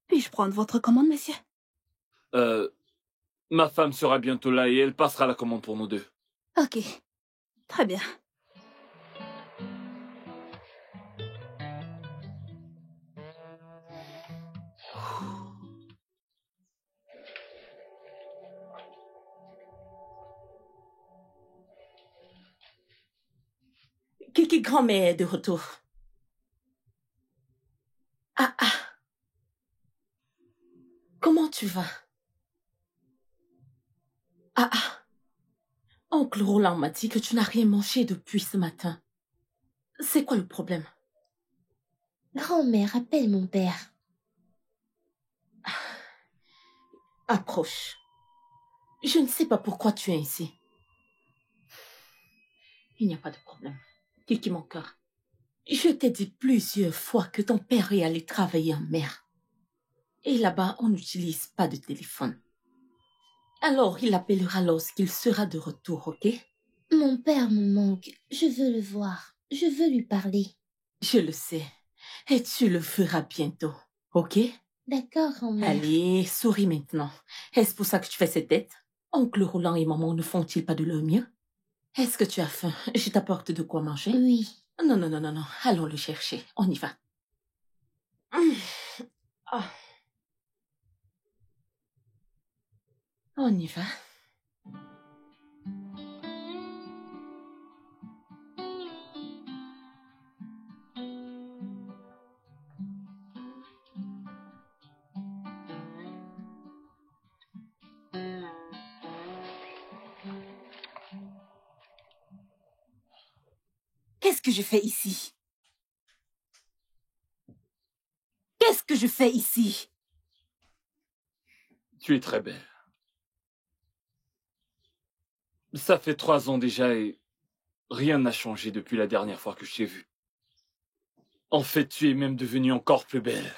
Puis-je prendre votre commande, monsieur? Ma femme sera bientôt là et elle passera la commande pour nous deux. Ok. Très bien. Kiki grand-mère est de retour. Ah. Comment tu vas? Ah. Oncle Roland m'a dit que tu n'as rien mangé depuis ce matin. C'est quoi le problème? Grand-mère, appelle mon père. Approche. Je ne sais pas pourquoi tu es ici. Il n'y a pas de problème. Kiki, mon cœur. Je t'ai dit plusieurs fois que ton père est allé travailler en mer. Et là-bas, on n'utilise pas de téléphone. Alors, il appellera lorsqu'il sera de retour, ok? Mon père me manque. Je veux le voir. Je veux lui parler. Je le sais. Et tu le feras bientôt, ok? D'accord, grand-mère. Allez, souris maintenant. Est-ce pour ça que tu fais cette tête? Oncle Roland et maman ne font-ils pas de leur mieux? Est-ce que tu as faim? Je t'apporte de quoi manger? Oui. Non. Allons le chercher. On y va. Ah. On y va. Qu'est-ce que je fais ici? Qu'est-ce que je fais ici? Tu es très belle. Ça fait 3 ans déjà et rien n'a changé depuis la dernière fois que je t'ai vue. En fait, tu es même devenue encore plus belle.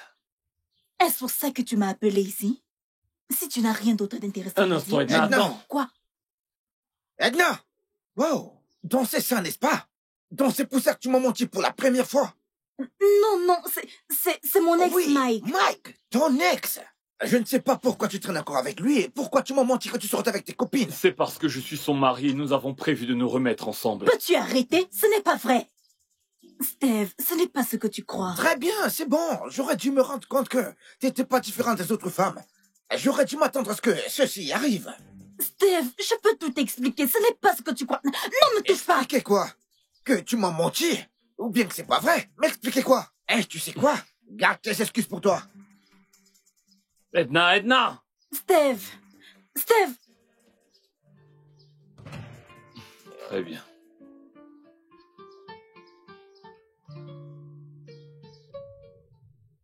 Est-ce pour ça que tu m'as appelé ici? Si tu n'as rien d'autre d'intéressant Un à instant, dire... Edna, attends. Quoi? Edna! Wow! Donc c'est ça, n'est-ce pas? Donc c'est pour ça que tu m'as menti pour la première fois? Non, c'est mon ex, Oui, Mike. Mike, ton ex! Je ne sais pas pourquoi tu traînes encore avec lui et pourquoi tu m'as menti quand tu sortais avec tes copines. C'est parce que je suis son mari et nous avons prévu de nous remettre ensemble. Peux-tu arrêter? Ce n'est pas vrai. Steve, ce n'est pas ce que tu crois. Très bien, c'est bon. J'aurais dû me rendre compte que t'étais pas différente des autres femmes. J'aurais dû m'attendre à ce que ceci arrive. Steve, je peux tout t'expliquer. Ce n'est pas ce que tu crois. Non, ne touche pas. Expliquez quoi? Que tu m'as menti? Ou bien que c'est pas vrai? M'expliquez quoi? Tu sais quoi? Garde tes excuses pour toi. Edna! Steve! Très bien.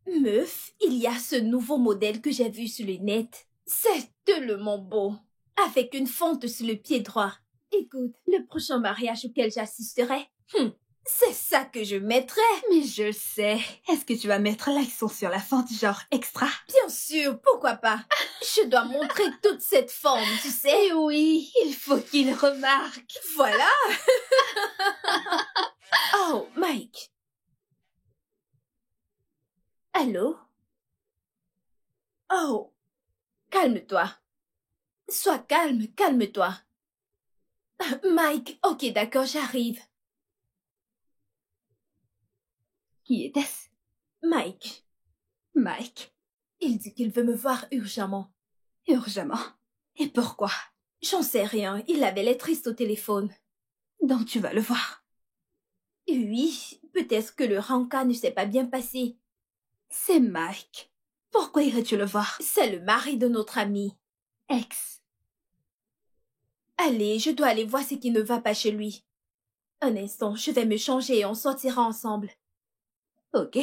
Meuf, il y a ce nouveau modèle que j'ai vu sur le net. C'est tellement beau. Avec une fente sur le pied droit. Écoute, le prochain mariage auquel j'assisterai, c'est ça que je mettrai. Mais je sais. Est-ce que tu vas mettre l'accent sur la fente genre extra? Bien sûr, pourquoi pas. Je dois montrer toute cette forme, tu sais. Eh oui, il faut qu'il remarque. Voilà. Oh, Mike. Allô? Oh, calme-toi. Sois calme, calme-toi. Mike, ok, d'accord, j'arrive. Qui était-ce? Mike. Il dit qu'il veut me voir urgemment. Urgemment? Et pourquoi? J'en sais rien, il avait l'air triste au téléphone. Donc tu vas le voir? Oui, peut-être que le rencard ne s'est pas bien passé. C'est Mike. Pourquoi irais-tu le voir? C'est le mari de notre ami. Ex. Allez, je dois aller voir ce qui ne va pas chez lui. Un instant, je vais me changer et on sortira ensemble. Ok?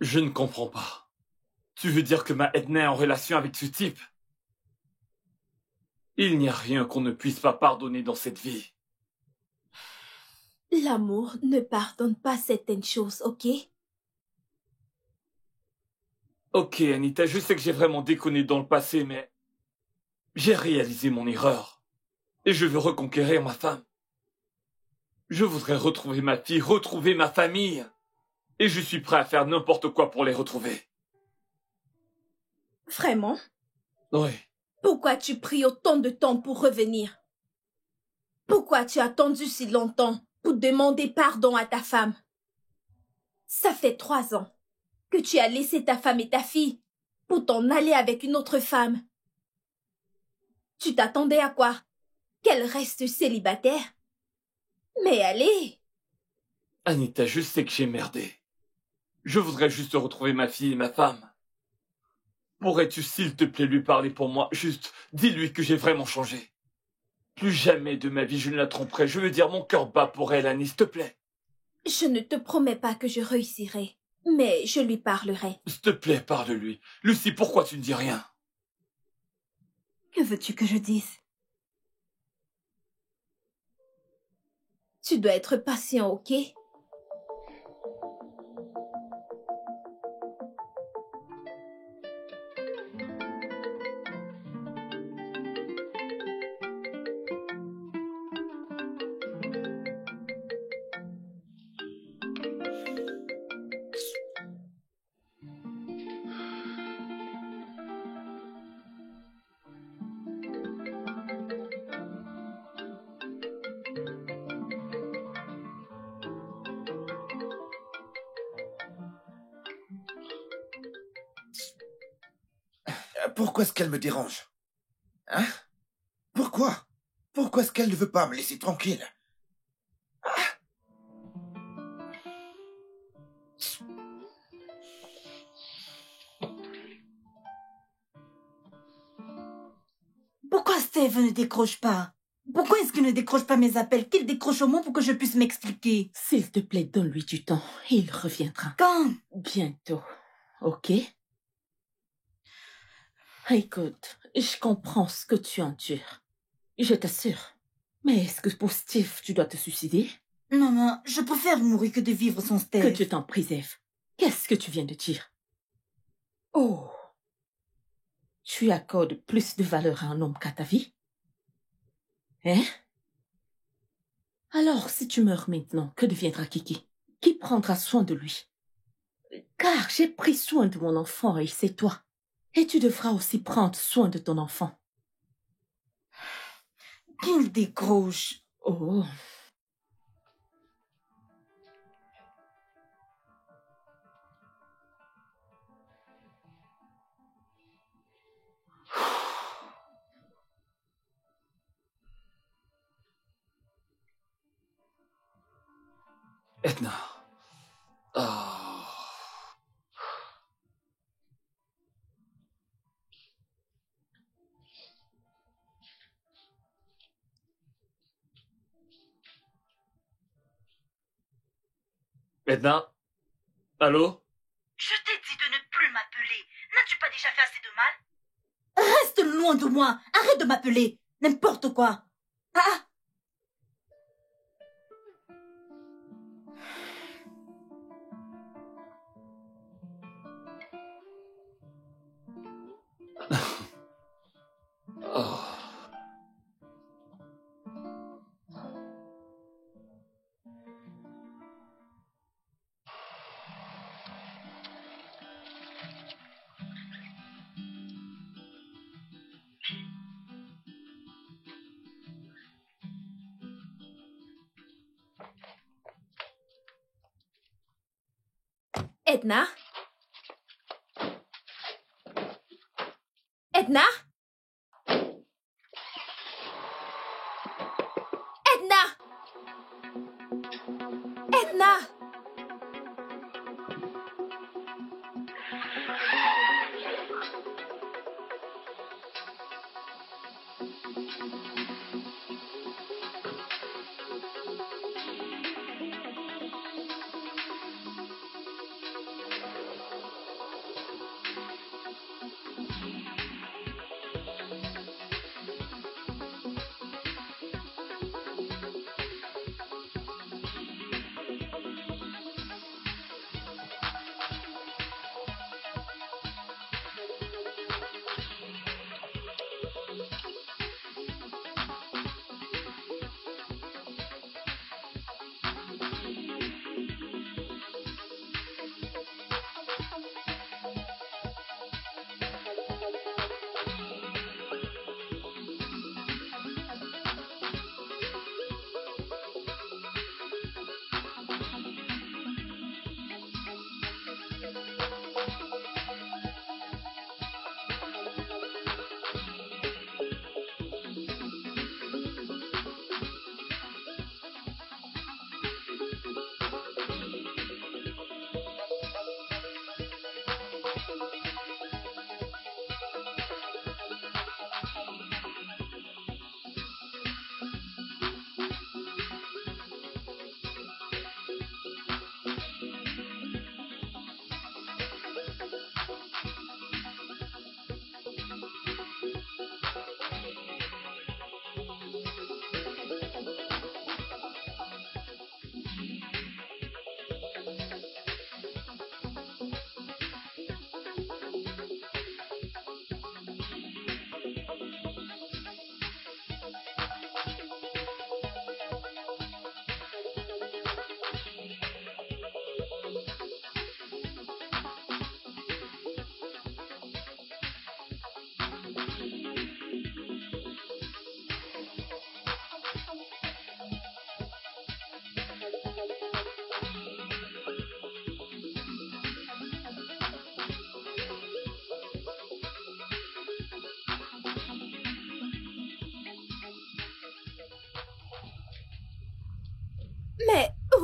Je ne comprends pas. Tu veux dire que ma Edna est en relation avec ce type? Il n'y a rien qu'on ne puisse pas pardonner dans cette vie. L'amour ne pardonne pas certaines choses, ok? Ok, Anita, je sais que j'ai vraiment déconné dans le passé, mais j'ai réalisé mon erreur. Et je veux reconquérir ma femme. Je voudrais retrouver ma fille, retrouver ma famille. Et je suis prêt à faire n'importe quoi pour les retrouver. Vraiment? Oui. Pourquoi tu pris autant de temps pour revenir? Pourquoi tu as attendu si longtemps pour demander pardon à ta femme? Ça fait 3 ans que tu as laissé ta femme et ta fille pour t'en aller avec une autre femme. Tu t'attendais à quoi? Qu'elle reste célibataire? Mais allez! Anita, je sais que j'ai merdé. Je voudrais juste retrouver ma fille et ma femme. Pourrais-tu, s'il te plaît, lui parler pour moi? Juste, dis-lui que j'ai vraiment changé. Plus jamais de ma vie je ne la tromperai. Je veux dire, mon cœur bat pour elle, Annie, s'il te plaît. Je ne te promets pas que je réussirai, mais je lui parlerai. S'il te plaît, parle-lui. Lucie, pourquoi tu ne dis rien? Que veux-tu que je dise? Tu dois être patient, ok? Pourquoi est-ce qu'elle me dérange? Hein? Pourquoi? Pourquoi est-ce qu'elle ne veut pas me laisser tranquille? Pourquoi Steve ne décroche pas? Pourquoi est-ce qu'il ne décroche pas mes appels? Qu'il décroche au moins pour que je puisse m'expliquer. S'il te plaît, donne-lui du temps. Il reviendra. Quand? Bientôt. Ok? Écoute, je comprends ce que tu endures. Je t'assure. Mais est-ce que pour Steve, tu dois te suicider? Non, je préfère mourir que de vivre sans Steve. Que Dieu t'en préserve. Qu'est-ce que tu viens de dire? Oh! Tu accordes plus de valeur à un homme qu'à ta vie? Hein? Alors, si tu meurs maintenant, que deviendra Kiki? Qui prendra soin de lui? Car j'ai pris soin de mon enfant et c'est toi. Et tu devras aussi prendre soin de ton enfant. Qu'il décroche. Oh! Edna. Oh. Edna? Allô? Je t'ai dit de ne plus m'appeler. N'as-tu pas déjà fait assez de mal? Reste loin de moi. Arrête de m'appeler. N'importe quoi. Ah! Oh. Edna? Edna? Edna? Edna?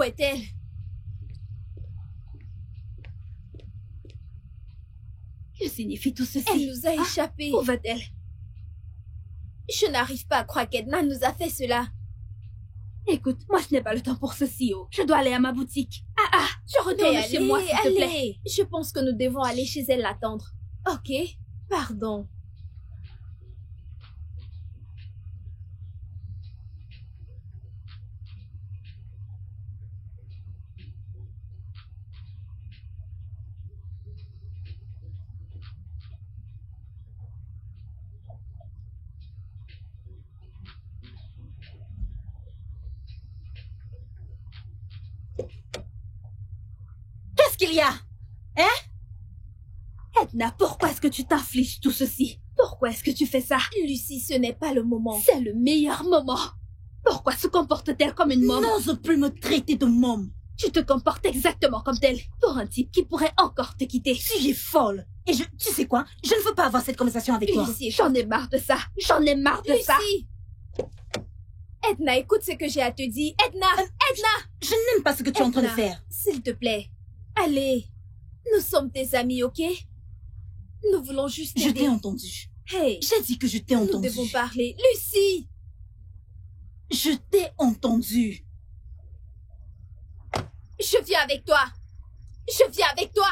Où est-elle? Que signifie tout ceci? Elle nous a échappé. Où va-t-elle? Je n'arrive pas à croire qu'Edna nous a fait cela. Écoute, moi je n'ai pas le temps pour ceci, oh. Je dois aller à ma boutique. Je retourne chez moi, s'il te plaît. Je pense que nous devons aller chez elle l'attendre. Ok, pardon. Qu'est-ce qu'il y a? Edna, pourquoi est-ce que tu t'infliges tout ceci? Pourquoi est-ce que tu fais ça? Lucie, ce n'est pas le moment. C'est le meilleur moment. Pourquoi se comporte-t-elle comme une môme? N'ose plus me traiter de môme. Tu te comportes exactement comme telle, pour un type qui pourrait encore te quitter. Tu es folle. Et tu sais quoi? Je ne veux pas avoir cette conversation avec toi. Lucie, j'en ai marre de ça. J'en ai marre de ça. Lucie! Edna, écoute ce que j'ai à te dire. Edna! Edna! Je n'aime pas ce que tu es en train de Edna, faire. s'il te plaît. Allez. Nous sommes tes amis, ok? Nous voulons juste Je t'aider. t'ai entendu. Hey, J'ai dit que je t'ai nous entendu. devons parler. Lucie! Je t'ai entendu. Je viens avec toi. Je viens avec toi.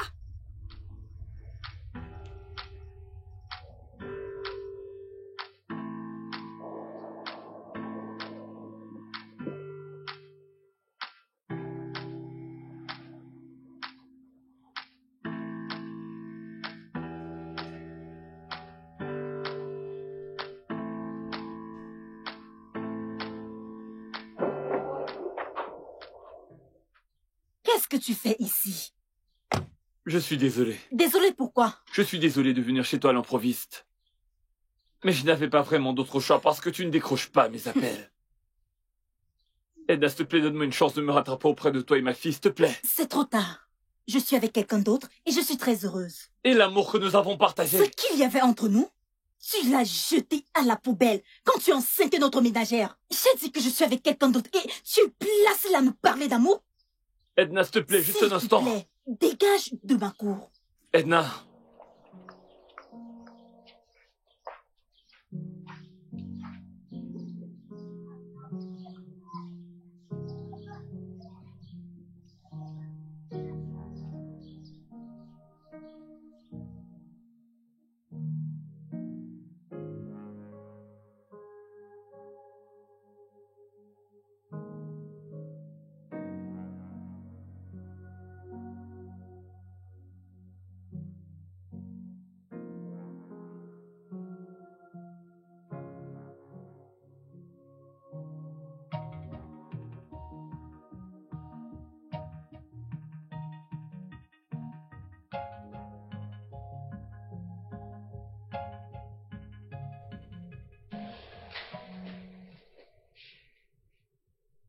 Qu'est-ce que tu fais ici? Je suis désolé. Désolé, pourquoi? Je suis désolé de venir chez toi à l'improviste. Mais je n'avais pas vraiment d'autre choix parce que tu ne décroches pas mes appels. Edna, s'il te plaît, donne-moi une chance de me rattraper auprès de toi et ma fille, s'il te plaît. C'est trop tard. Je suis avec quelqu'un d'autre et je suis très heureuse. Et l'amour que nous avons partagé. Ce qu'il y avait entre nous, tu l'as jeté à la poubelle quand tu enceintais notre ménagère. J'ai dit que je suis avec quelqu'un d'autre et tu es placé là à me parler d'amour. Edna, s'il te plaît, juste un instant. S'il te plaît, dégage de ma cour. Edna.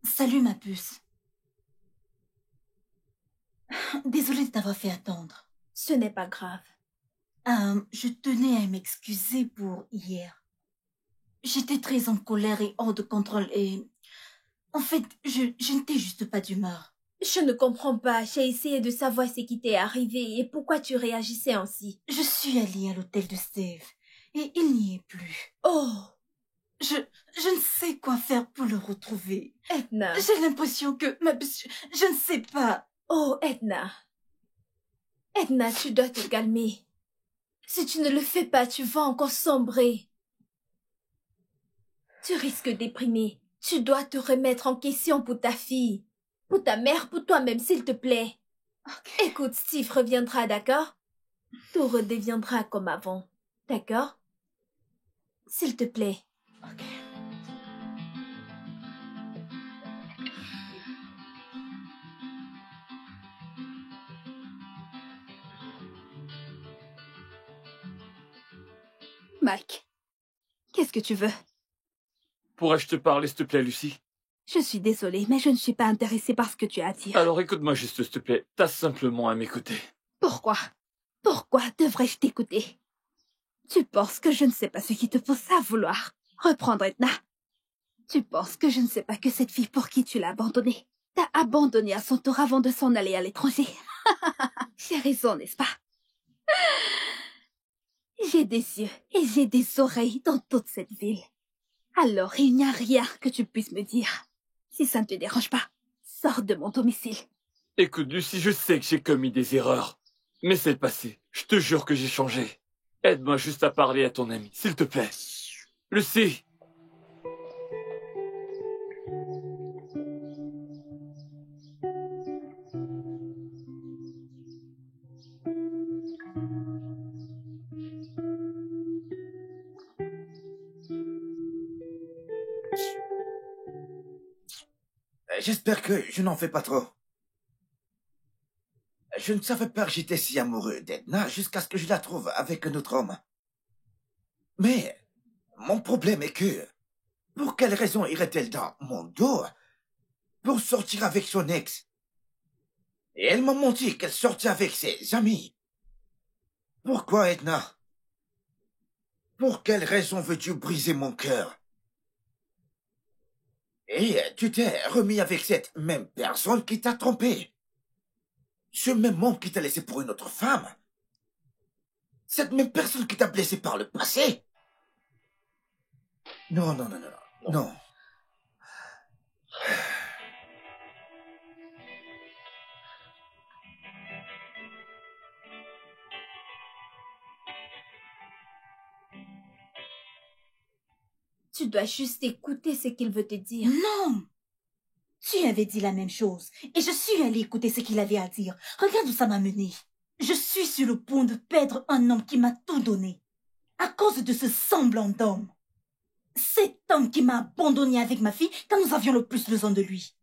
Salut ma puce. Désolée de t'avoir fait attendre. Ce n'est pas grave. Je tenais à m'excuser pour hier. J'étais très en colère et hors de contrôle et... En fait, je n'étais juste pas d'humeur. Je ne comprends pas. J'ai essayé de savoir ce qui t'est arrivé et pourquoi tu réagissais ainsi. Je suis allée à l'hôtel de Steve et il n'y est plus. Oh! Je ne sais quoi faire pour le retrouver. Edna. J'ai l'impression que je ne sais pas. Oh, Edna. Edna, tu dois te calmer. Si tu ne le fais pas, tu vas encore sombrer. Tu risques de déprimer. Tu dois te remettre en question pour ta fille. Pour ta mère, pour toi-même, s'il te plaît. Okay. Écoute, Steve reviendra, d'accord? Tout redeviendra comme avant. D'accord? S'il te plaît. Ok. Mike, qu'est-ce que tu veux? Pourrais-je te parler, s'il te plaît, Lucie? Je suis désolée, mais je ne suis pas intéressée par ce que tu as à dire. Alors écoute-moi juste, s'il te plaît. T'as simplement à m'écouter. Pourquoi? Pourquoi devrais-je t'écouter? Tu penses que je ne sais pas ce qui te pousse à vouloir reprendre Edna? Tu penses que je ne sais pas que cette fille pour qui tu l'as abandonnée t'a abandonné à son tour avant de s'en aller à l'étranger. J'ai raison, n'est-ce pas? J'ai des yeux et j'ai des oreilles dans toute cette ville. Alors, il n'y a rien que tu puisses me dire. Si ça ne te dérange pas, sors de mon domicile. Écoute, Lucie, je sais que j'ai commis des erreurs. Mais c'est le passé. Je te jure que j'ai changé. Aide-moi juste à parler à ton ami, s'il te plaît. Lucie! J'espère que je n'en fais pas trop. Je ne savais pas que j'étais si amoureux d'Edna jusqu'à ce que je la trouve avec un autre homme. Mais mon problème est que, pour quelle raison irait-elle dans mon dos pour sortir avec son ex? Et elle m'a menti qu'elle sortait avec ses amis. Pourquoi, Edna? Pour quelle raison veux-tu briser mon cœur? Et tu t'es remis avec cette même personne qui t'a trompé. Ce même homme qui t'a laissé pour une autre femme. Cette même personne qui t'a blessé par le passé. Non, non, non, non, non, non. Tu dois juste écouter ce qu'il veut te dire. Non! Tu avais dit la même chose, et je suis allée écouter ce qu'il avait à dire. Regarde où ça m'a mené. Je suis sur le point de perdre un homme qui m'a tout donné, à cause de ce semblant d'homme. Cet homme qui m'a abandonné avec ma fille quand nous avions le plus besoin de lui.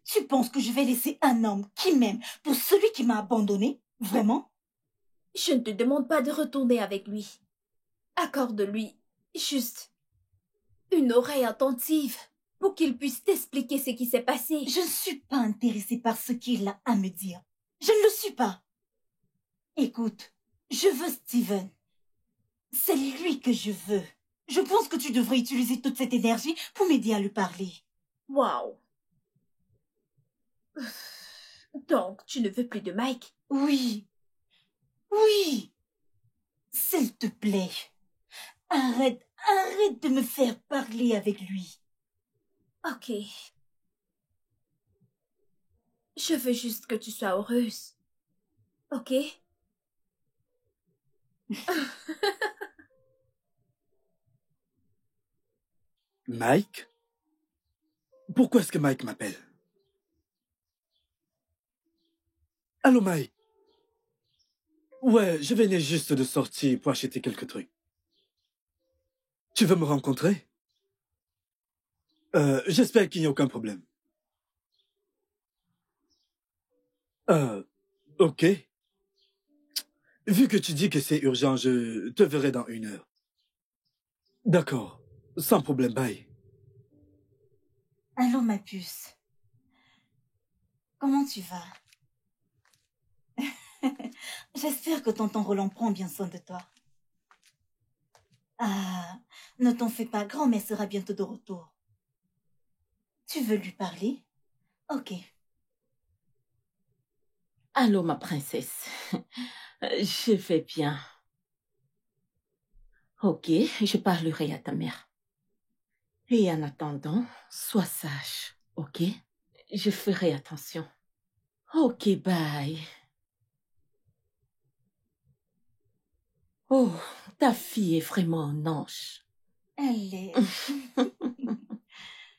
Tu penses que je vais laisser un homme qui m'aime pour celui qui m'a abandonné? Vraiment? Je ne te demande pas de retourner avec lui. Accorde-lui juste une oreille attentive pour qu'il puisse t'expliquer ce qui s'est passé. Je ne suis pas intéressée par ce qu'il a à me dire. Je ne le suis pas. Écoute, je veux Steven. C'est lui que je veux. Je pense que tu devrais utiliser toute cette énergie pour m'aider à lui parler. Waouh. Donc, tu ne veux plus de Mike? Oui. Oui. S'il te plaît. Arrête de me faire parler avec lui. Ok. Je veux juste que tu sois heureuse. Ok? Mike? Pourquoi est-ce que Mike m'appelle? Allô, Mike? Ouais, je venais juste de sortir pour acheter quelques trucs. Tu veux me rencontrer? J'espère qu'il n'y a aucun problème. Ok. Vu que tu dis que c'est urgent, je te verrai dans 1 heure. D'accord. Sans problème, bye. Allô, ma puce. Comment tu vas? J'espère que tonton Roland prend bien soin de toi. Ah, ne t'en fais pas, grand-mère sera bientôt de retour. Tu veux lui parler? Ok. Allô, ma princesse. Je vais bien. Ok, je parlerai à ta mère. Et en attendant, sois sage, ok? Je ferai attention. Ok, bye. Oh, ta fille est vraiment un ange. Elle est...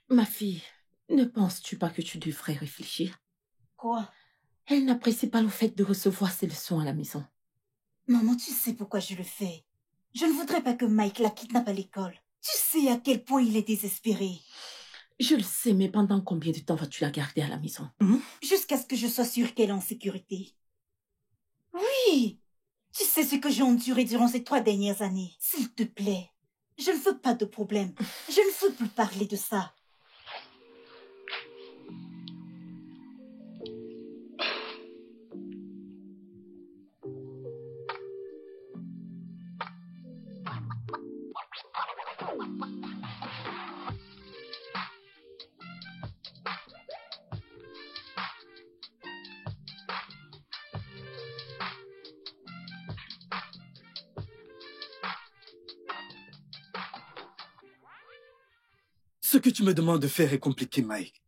Ma fille, ne penses-tu pas que tu devrais réfléchir? Quoi? Elle n'apprécie pas le fait de recevoir ses leçons à la maison. Maman, tu sais pourquoi je le fais. Je ne voudrais pas que Mike la kidnappe à l'école. Tu sais à quel point il est désespéré. Je le sais, mais pendant combien de temps vas-tu la garder à la maison? Jusqu'à ce que je sois sûre qu'elle est en sécurité. Oui! Tu sais ce que j'ai enduré durant ces 3 dernières années. S'il te plaît, je ne veux pas de problème. Je ne veux plus parler de ça. Ce que tu me demandes de faire est compliqué, Mike.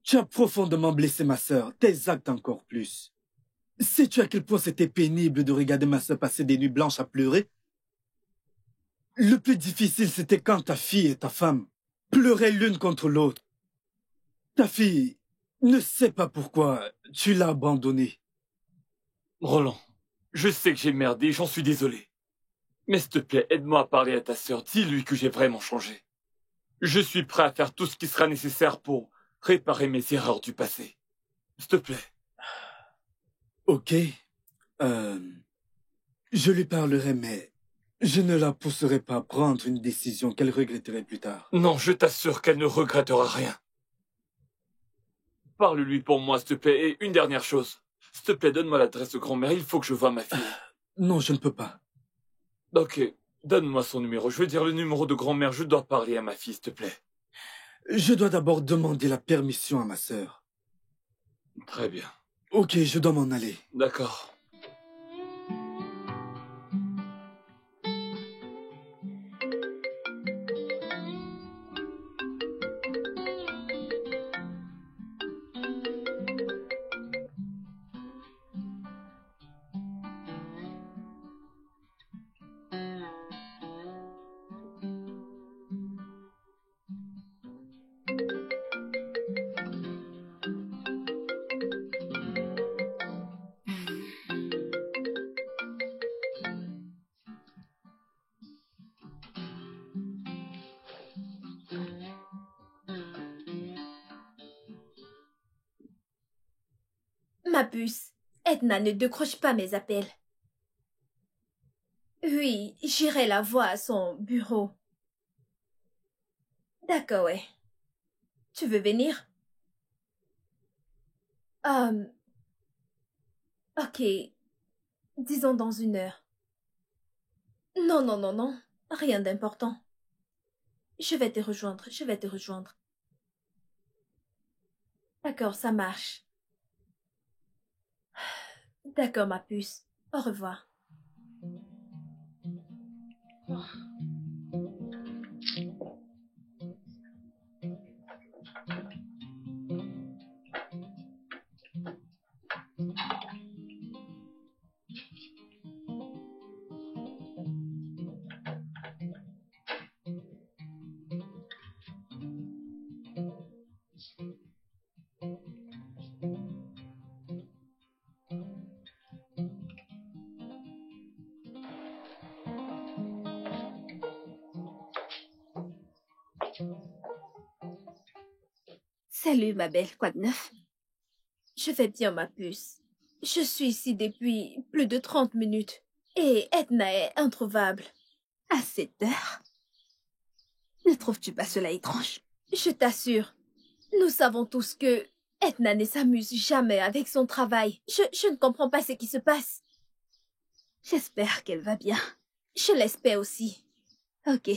Tu as profondément blessé ma sœur, tes actes encore plus. Sais-tu à quel point c'était pénible de regarder ma sœur passer des nuits blanches à pleurer? Le plus difficile, c'était quand ta fille et ta femme pleuraient l'une contre l'autre. Ta fille ne sait pas pourquoi tu l'as abandonnée. Roland, je sais que j'ai merdé, j'en suis désolé. Mais s'il te plaît, aide-moi à parler à ta sœur, dis-lui que j'ai vraiment changé. Je suis prêt à faire tout ce qui sera nécessaire pour réparer mes erreurs du passé. S'il te plaît. Ok. Je lui parlerai, mais je ne la pousserai pas à prendre une décision qu'elle regretterait plus tard. Non, je t'assure qu'elle ne regrettera rien. Parle-lui pour moi, s'il te plaît. Et une dernière chose. S'il te plaît, donne-moi l'adresse de grand-mère, il faut que je voie ma fille. Non, je ne peux pas. Ok, donne-moi son numéro. Je veux dire le numéro de grand-mère, je dois parler à ma fille, s'il te plaît. Je dois d'abord demander la permission à ma sœur. Très bien. Ok, je dois m'en aller. D'accord. Ma puce, Edna ne décroche pas mes appels. Oui, j'irai la voir à son bureau. D'accord, ouais. Tu veux venir? Ok. Disons dans 1 heure. Non, non, non, non. Rien d'important. Je vais te rejoindre. D'accord, ça marche. D'accord, ma puce. Au revoir. Salut, ma belle, quoi de neuf? Je vais bien, ma puce. Je suis ici depuis plus de 30 minutes. Et Edna est introuvable. À cette heure? Ne trouves-tu pas cela étrange? Je t'assure, nous savons tous que Edna ne s'amuse jamais avec son travail. Je ne comprends pas ce qui se passe. J'espère qu'elle va bien. Je l'espère aussi. Ok,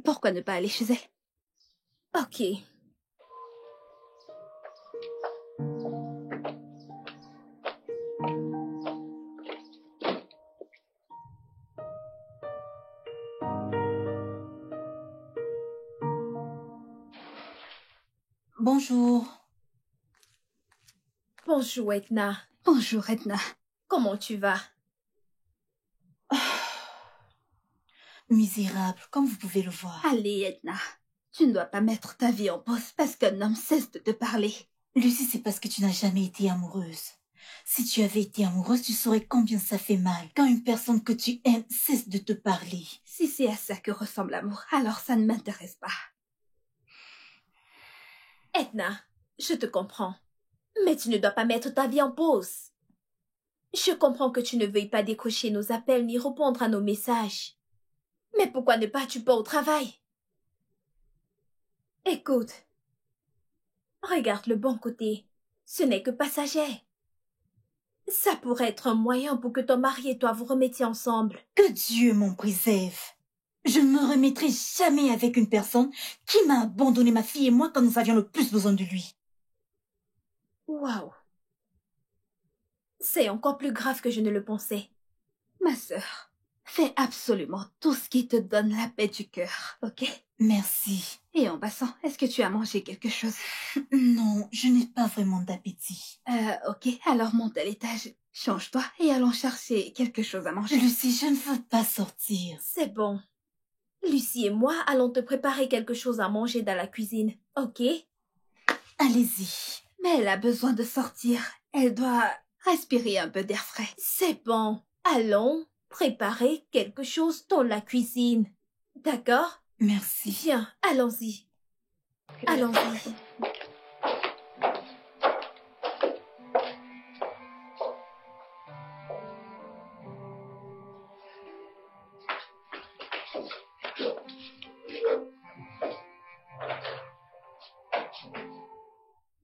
pourquoi ne pas aller chez elle? Ok. Bonjour. Bonjour, Edna. Bonjour, Edna. Comment tu vas? Misérable, comme vous pouvez le voir. Allez, Edna. Tu ne dois pas mettre ta vie en pause parce qu'un homme cesse de te parler. Lucie, c'est parce que tu n'as jamais été amoureuse. Si tu avais été amoureuse, tu saurais combien ça fait mal quand une personne que tu aimes cesse de te parler. Si c'est à ça que ressemble l'amour, alors ça ne m'intéresse pas. Edna, je te comprends. Mais tu ne dois pas mettre ta vie en pause. Je comprends que tu ne veuilles pas décrocher nos appels ni répondre à nos messages. Mais pourquoi ne pas-tu pas au travail? Écoute, regarde le bon côté. Ce n'est que passager. Ça pourrait être un moyen pour que ton mari et toi vous remettiez ensemble. Que Dieu m'en préserve. Je ne me remettrai jamais avec une personne qui m'a abandonné ma fille et moi quand nous avions le plus besoin de lui. Waouh. C'est encore plus grave que je ne le pensais. Ma sœur, fais absolument tout ce qui te donne la paix du cœur, ok? Merci. Et en passant, est-ce que tu as mangé quelque chose? Non, je n'ai pas vraiment d'appétit. Ok, alors monte à l'étage. Change-toi et allons chercher quelque chose à manger. Lucie, je ne veux pas sortir. C'est bon. Lucie et moi allons te préparer quelque chose à manger dans la cuisine, ok? Allez-y. Mais elle a besoin de sortir. Elle doit respirer un peu d'air frais. C'est bon. Allons préparer quelque chose dans la cuisine. D'accord? Merci. Viens, allons-y. Allons-y.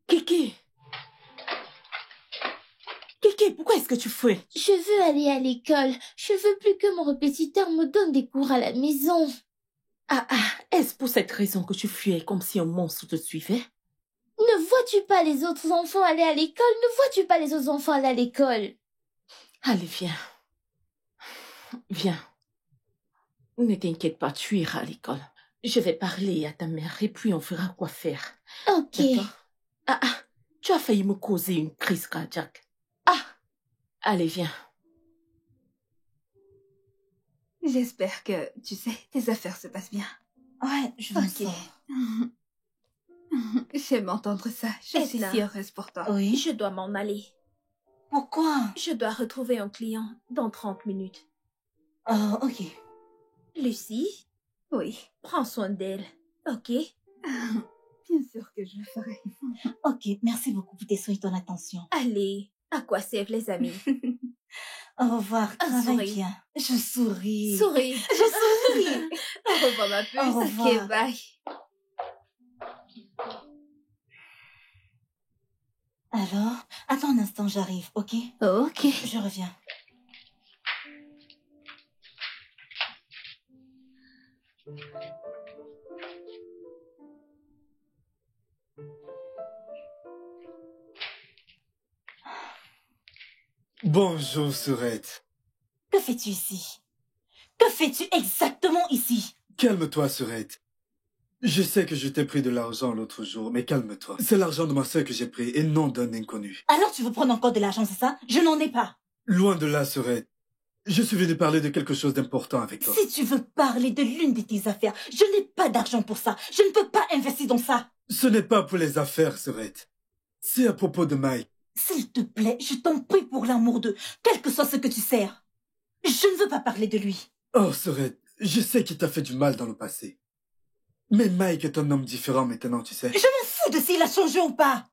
Kiki! Kiki, pourquoi est-ce que tu fuis? Je veux aller à l'école. Je veux plus que mon répétiteur me donne des cours à la maison. Est-ce pour cette raison que tu fuyais comme si un monstre te suivait? Ne vois-tu pas les autres enfants aller à l'école? Ne vois-tu pas les autres enfants aller à l'école? Allez, viens. Viens. Ne t'inquiète pas, tu iras à l'école. Je vais parler à ta mère et puis on verra quoi faire. Ok. D'accord? Tu as failli me causer une crise cardiaque. Allez, viens. J'espère que, tu sais, tes affaires se passent bien. Ouais, je me Ok. sors. J'aime entendre ça. Je suis Edna. si heureuse pour toi. Oui. Je dois m'en aller. Pourquoi? Je dois retrouver un client dans 30 minutes. Oh, ok. Lucie, Oui. prends soin d'elle, ok? Bien sûr que je le ferai. Ok, merci beaucoup pour tes soins et ton attention. Allez, à quoi servent les amis? Au revoir, Un travaille sourire. bien. Je souris. Souris. Je souris. Au revoir ma puce. Au revoir. Ok, bye. Alors, attends un instant, j'arrive, ok? Ok. Je reviens. Bonjour, Surette. Que fais-tu ici? Que fais-tu exactement ici? Calme-toi, Surette. Je sais que je t'ai pris de l'argent l'autre jour, mais calme-toi. C'est l'argent de ma soeur que j'ai pris et non d'un inconnu. Alors tu veux prendre encore de l'argent, c'est ça? Je n'en ai pas. Loin de là, Surette. Je suis venu parler de quelque chose d'important avec toi. Si tu veux parler de l'une de tes affaires, je n'ai pas d'argent pour ça. Je ne peux pas investir dans ça. Ce n'est pas pour les affaires, Surette. C'est à propos de Mike. S'il te plaît, je t'en prie pour l'amour de, quel que soit ce que tu sers. Je ne veux pas parler de lui. Oh, Surette, je sais qu'il t'a fait du mal dans le passé. Mais Mike est un homme différent maintenant, tu sais. Je m'en fous de s'il a changé ou pas.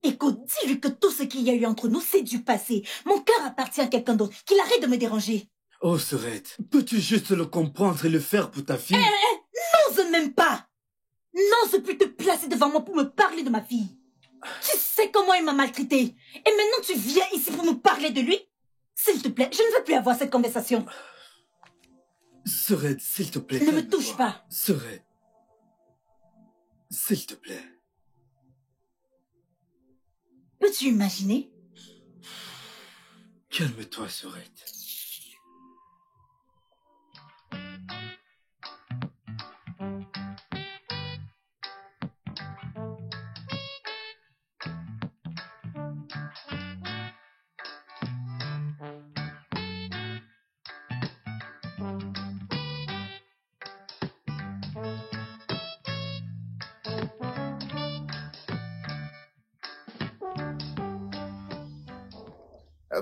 Écoute, dis-lui que tout ce qu'il y a eu entre nous, c'est du passé. Mon cœur appartient à quelqu'un d'autre. Qu'il arrête de me déranger. Oh, Surette, peux-tu juste le comprendre et le faire pour ta fille? N'ose même pas. N'ose plus te placer devant moi pour me parler de ma fille. Tu sais comment il m'a maltraité. Et maintenant tu viens ici pour me parler de lui? S'il te plaît, je ne veux plus avoir cette conversation. Surette, s'il te plaît. Ne me calme-toi. touche pas. Surette, s'il te plaît. Peux-tu imaginer? Calme-toi, Surette.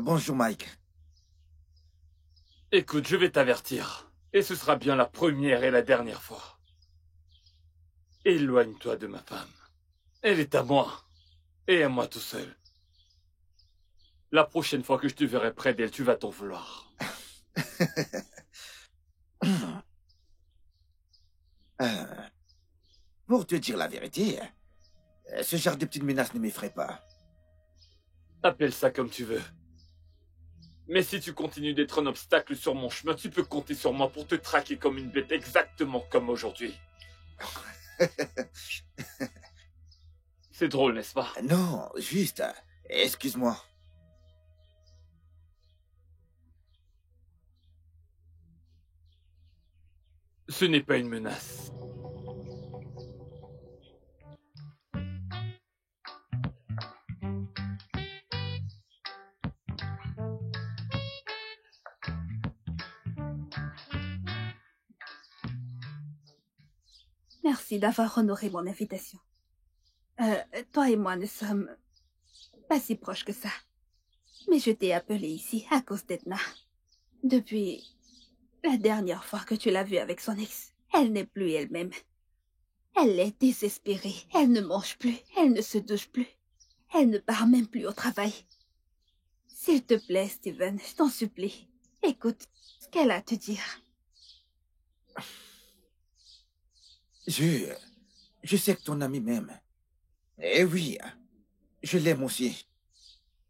Bonjour, Mike. Écoute, je vais t'avertir. Et ce sera bien la première et la dernière fois. Éloigne-toi de ma femme. Elle est à moi. Et à moi tout seul. La prochaine fois que je te verrai près d'elle, tu vas t'en vouloir. Pour te dire la vérité, ce genre de petites menaces ne m'effraie pas. Appelle ça comme tu veux. Mais si tu continues d'être un obstacle sur mon chemin, tu peux compter sur moi pour te traquer comme une bête, exactement comme aujourd'hui. C'est drôle, n'est-ce pas? Non, juste, excuse-moi. Ce n'est pas une menace. Merci d'avoir honoré mon invitation. Toi et moi ne sommes pas si proches que ça. Mais je t'ai appelé ici à cause d'Edna. Depuis la dernière fois que tu l'as vue avec son ex, elle n'est plus elle-même. Elle est désespérée. Elle ne mange plus. Elle ne se douche plus. Elle ne part même plus au travail. S'il te plaît, Steven, je t'en supplie. Écoute ce qu'elle a à te dire. Je sais que ton ami m'aime. Eh oui, je l'aime aussi.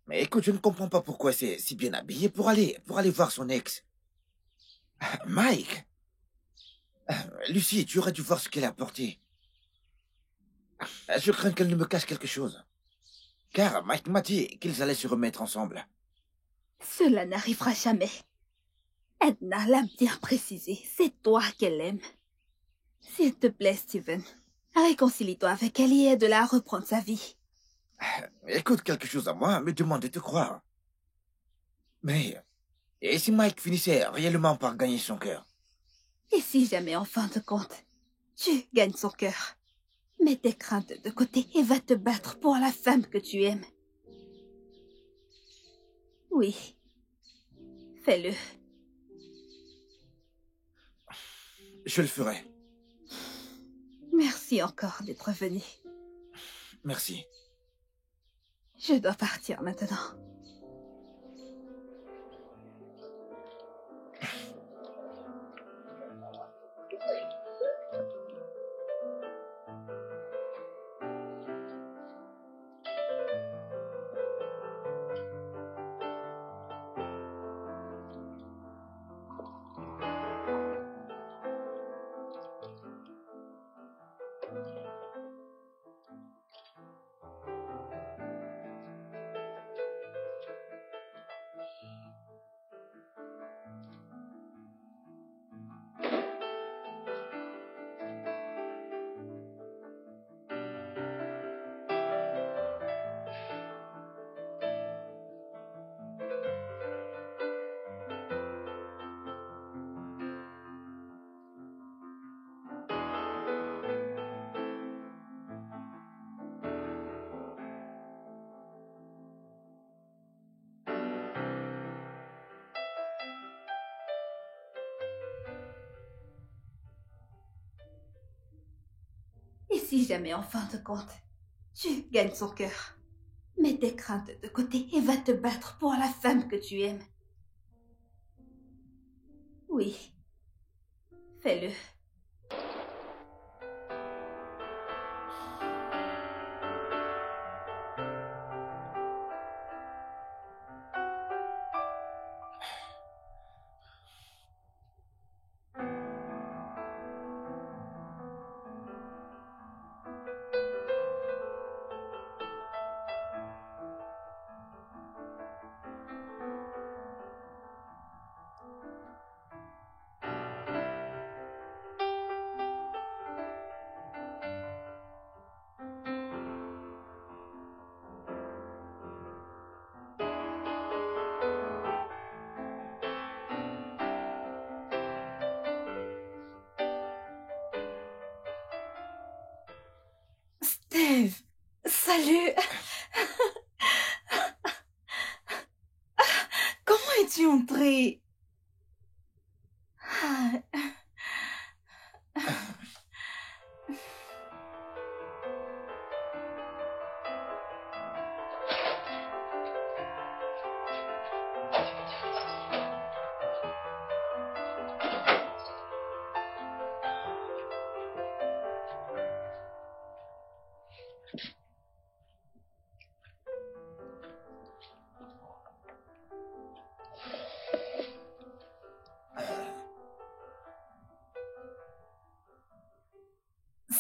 Mais écoute, je ne comprends pas pourquoi c'est si bien habillé pour aller voir son ex. Mike! Lucie, tu aurais dû voir ce qu'elle a apporté. Je crains qu'elle ne me cache quelque chose. Car Mike m'a dit qu'ils allaient se remettre ensemble. Cela n'arrivera jamais. Edna l'a bien précisé. C'est toi qu'elle aime. S'il te plaît, Steven, réconcilie-toi avec elle et aide-la à reprendre sa vie. Écoute, quelque chose à moi me demande de te croire. Mais, et si Mike finissait réellement par gagner son cœur? Et si jamais, en fin de compte, tu gagnes son cœur, mets tes craintes de côté et va te battre pour la femme que tu aimes. Oui, fais-le. Je le ferai. Merci encore d'être venu. Merci. Je dois partir maintenant. Et si jamais, en fin de compte, tu gagnes son cœur, mets tes craintes de côté et va te battre pour la femme que tu aimes. Oui, fais-le. Steve, salut. Comment es-tu entré? Ah,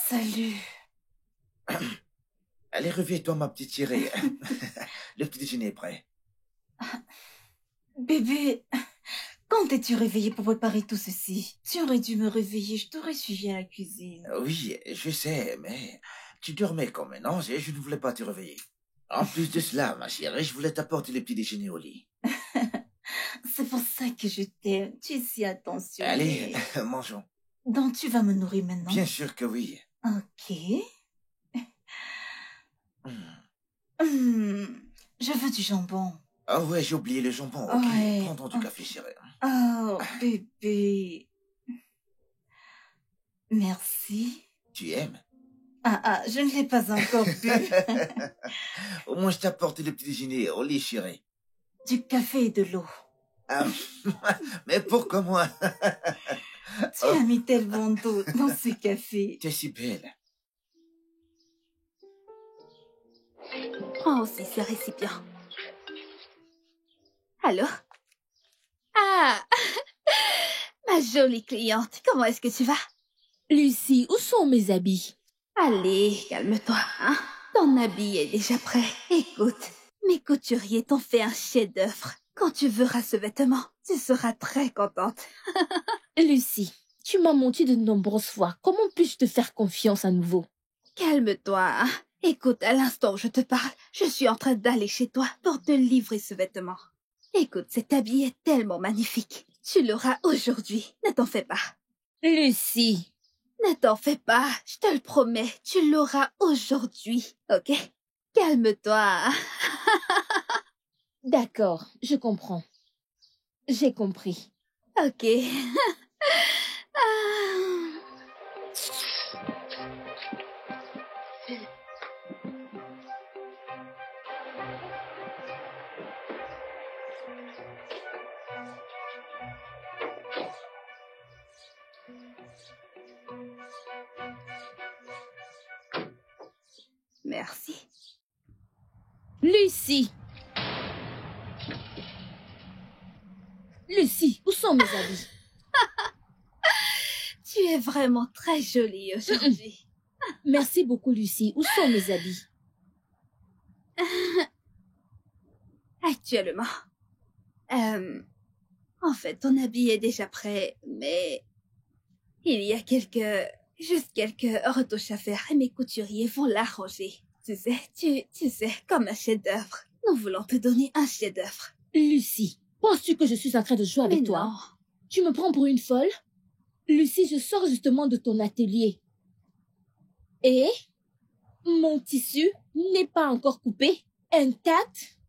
salut. Allez, réveille-toi, ma petite chérie. Le petit déjeuner est prêt. Bébé, quand t'es-tu réveillé pour préparer tout ceci? Tu aurais dû me réveiller, je t'aurais suivi à la cuisine. Oui, je sais, mais tu dormais comme un ange et je ne voulais pas te réveiller. En plus de cela, ma chérie, je voulais t'apporter le petit déjeuner au lit. C'est pour ça que je t'aime. Tu es si attentionné. Allez, mangeons. Donc tu vas me nourrir maintenant? Bien sûr que oui. Ok. Je veux du jambon. Ah ouais, j'ai oublié le jambon. Ok, Ouais, prends du ok. café, chérie. Oh, bébé. Merci. Tu aimes? Je ne l'ai pas encore bu. Au moins, je t'apporte le petit déjeuner au lit, chérie. Du café et de l'eau. Ah, mais pourquoi moi? Tu as mis tellement d'eau dans ce café. Tu es si belle. Prends aussi ce récipient. Allô? Ah, ma jolie cliente, comment est-ce que tu vas? Lucie, où sont mes habits? Allez, calme-toi, hein? Ton habit est déjà prêt. Écoute, mes couturiers t'ont fait un chef-d'œuvre. Quand tu verras ce vêtement, tu seras très contente. Lucie, tu m'as menti de nombreuses fois. Comment puis-je te faire confiance à nouveau? Calme-toi, hein? Écoute, à l'instant où je te parle, je suis en train d'aller chez toi pour te livrer ce vêtement. Écoute, cet habit est tellement magnifique. Tu l'auras aujourd'hui, ne t'en fais pas. Lucie. Ne t'en fais pas, je te le promets, tu l'auras aujourd'hui, ok? Calme-toi. D'accord, je comprends. J'ai compris. Ok. Ah. Merci. Lucie. Lucie, où sont mes habits? Tu es vraiment très jolie aujourd'hui. Merci beaucoup, Lucie. Où sont mes habits? Actuellement. En fait, ton habit est déjà prêt, mais il y a juste quelques retouches à faire et mes couturiers vont l'arranger. Tu sais, comme un chef-d'œuvre. Nous voulons te donner un chef-d'œuvre. Lucie, penses-tu que je suis en train de jouer avec Mais toi? non. Tu me prends pour une folle? Lucie, je sors justement de ton atelier. Et mon tissu n'est pas encore coupé, intact.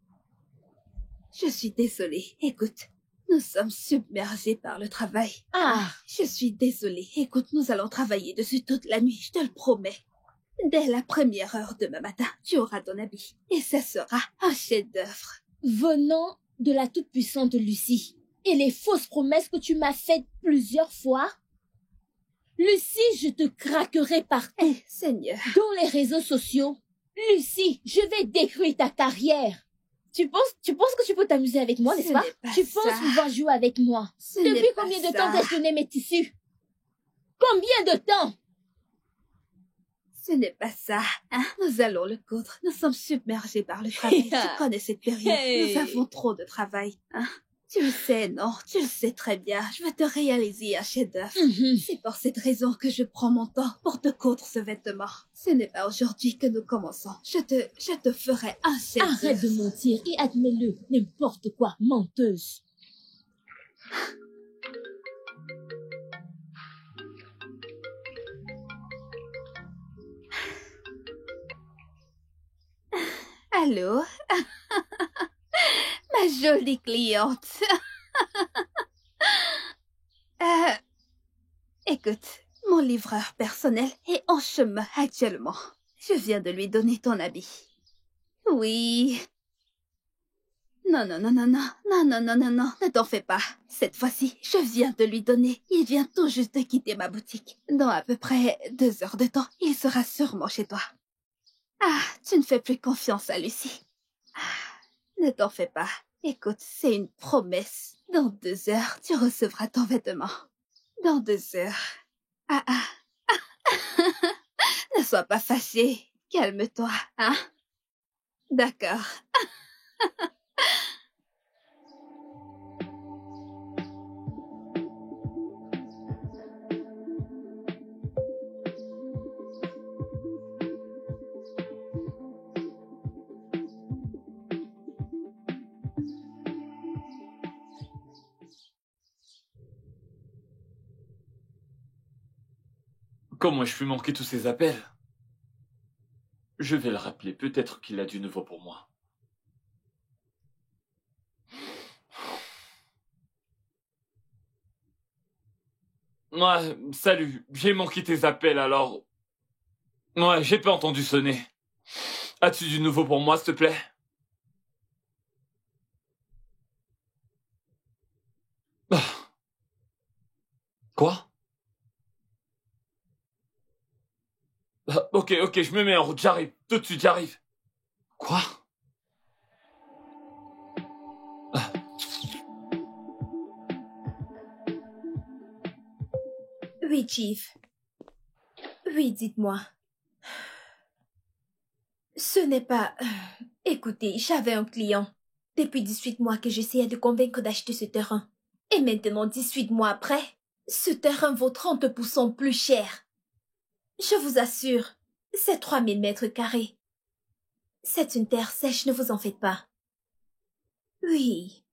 Je suis désolée. Écoute, nous sommes submergés par le travail. Ah, Je suis désolée. Écoute, nous allons travailler dessus toute la nuit, je te le promets. Dès la première heure demain matin, tu auras ton habit. Et ce sera un chef-d'œuvre. venant de la toute-puissante Lucie. Et les fausses promesses que tu m'as faites plusieurs fois. Lucie, je te craquerai partout. Seigneur. Dans les réseaux sociaux. Lucie, je vais détruire ta carrière. Tu penses que tu peux t'amuser avec moi, n'est-ce pas? Tu penses pouvoir jouer avec moi? Depuis combien de temps t'ai-je donné mes tissus? Combien de temps? Ce n'est pas ça, hein? Nous allons le coudre. Nous sommes submergés par le travail. Tu connais cette période. Nous avons trop de travail, hein? Tu le sais, non? Tu le sais très bien. Je veux te réaliser un chef-d'œuvre. C'est pour cette raison que je prends mon temps pour te coudre ce vêtement. Ce n'est pas aujourd'hui que nous commençons. Je te ferai un chef-d'œuvre. Arrête de mentir et admets-le. N'importe quoi, menteuse. Allô? Ma jolie cliente. Écoute, mon livreur personnel est en chemin actuellement. Je viens de lui donner ton habit. Oui. Non, ne t'en fais pas. Cette fois-ci, je viens de lui donner. Il vient tout juste de quitter ma boutique. Dans à peu près 2 heures de temps, il sera sûrement chez toi. Ah, tu ne fais plus confiance à Lucie. Ah, ne t'en fais pas. Écoute, c'est une promesse. Dans 2 heures, tu recevras ton vêtement. Dans 2 heures. Ne sois pas fâchée. Calme-toi, hein? D'accord. Comment ai-je pu manquer tous ces appels? Je vais le rappeler, peut-être qu'il a du nouveau pour moi. Ouais, salut, j'ai manqué tes appels alors... Ouais, j'ai pas entendu sonner. As-tu du nouveau pour moi, s'il te plaît? Ah. Quoi? Ah, ok, je me mets en route, j'arrive. Tout de suite, j'arrive. Quoi? Ah. Oui, Chief. Oui, dites-moi. Ce n'est pas... Écoutez, j'avais un client. Depuis 18 mois que j'essayais de convaincre d'acheter ce terrain. Et maintenant, 18 mois après, ce terrain vaut 30% plus cher. Je vous assure, c'est 3000 mètres carrés. C'est une terre sèche, ne vous en faites pas. Oui.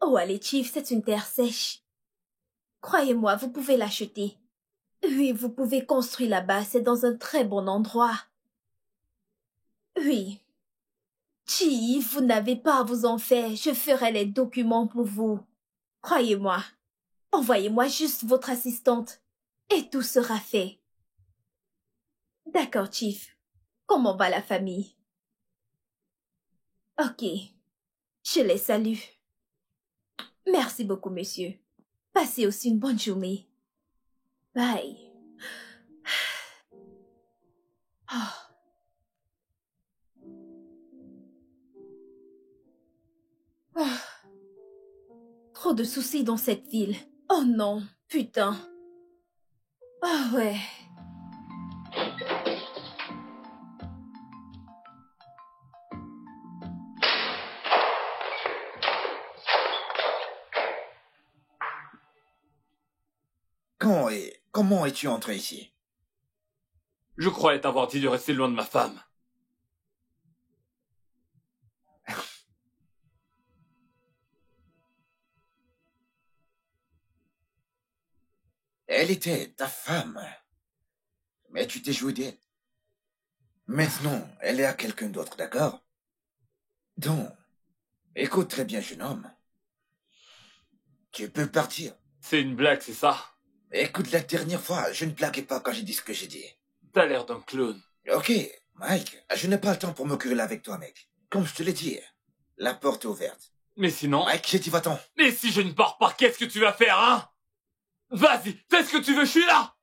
Oh, allez, Chief, c'est une terre sèche. Croyez-moi, vous pouvez l'acheter. Oui, vous pouvez construire là-bas, c'est dans un très bon endroit. Oui. Chief, vous n'avez pas à vous en faire, je ferai les documents pour vous. Croyez-moi. Envoyez-moi juste votre assistante, et tout sera fait. D'accord, Chief. Comment va la famille? Ok. Je les salue. Merci beaucoup, monsieur. Passez aussi une bonne journée. Bye. Oh. Oh. Trop de soucis dans cette ville. Oh non, putain. Ah ouais. Comment es-tu entré ici? Je croyais t'avoir dit de rester loin de ma femme. Elle était ta femme. Mais tu t'es joué d'elle. Maintenant, elle est à quelqu'un d'autre, d'accord? Donc, écoute très bien, jeune homme. Tu peux partir. C'est une blague, c'est ça? Écoute, la dernière fois, je ne blaguais pas quand j'ai dit ce que j'ai dit. T'as l'air d'un clown. Ok, Mike, je n'ai pas le temps pour me quereller avec toi, mec. Comme je te l'ai dit, la porte est ouverte. Mais sinon... Mike, j'ai dit va-t'en. Mais si je ne pars pas, qu'est-ce que tu vas faire, hein? Vas-y, fais ce que tu veux, je suis là!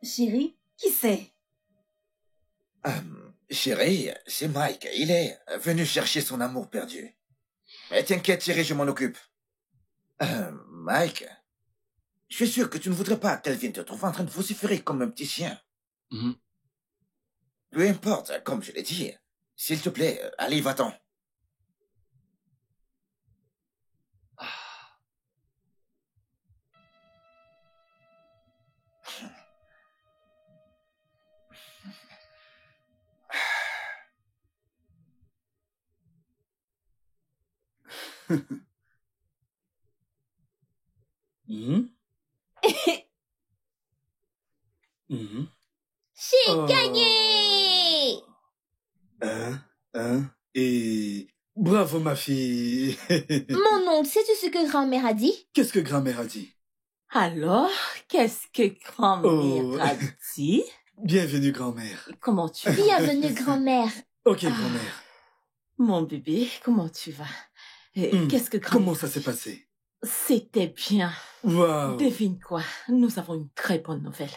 Chérie, qui c'est? Chérie, c'est Mike. Il est venu chercher son amour perdu. Mais t'inquiète, chérie, je m'en occupe. Mike, je suis sûr que tu ne voudrais pas qu'elle vienne te trouver en train de vociférer comme un petit chien. Peu importe, comme je l'ai dit. S'il te plaît, allez, va-t'en. J'ai gagné! Et... Bravo, ma fille. Mon oncle, sais-tu ce que grand-mère a dit? Qu'est-ce que grand-mère a dit? Alors, qu'est-ce que grand-mère a dit? Bienvenue, grand-mère. Comment tu vas? Bienvenue, grand-mère. Ok, grand-mère. Mon bébé, comment tu vas? Qu'est-ce que grand-mère... Comment ça s'est passé? C'était bien. Wow. Devine quoi? Nous avons une très bonne nouvelle.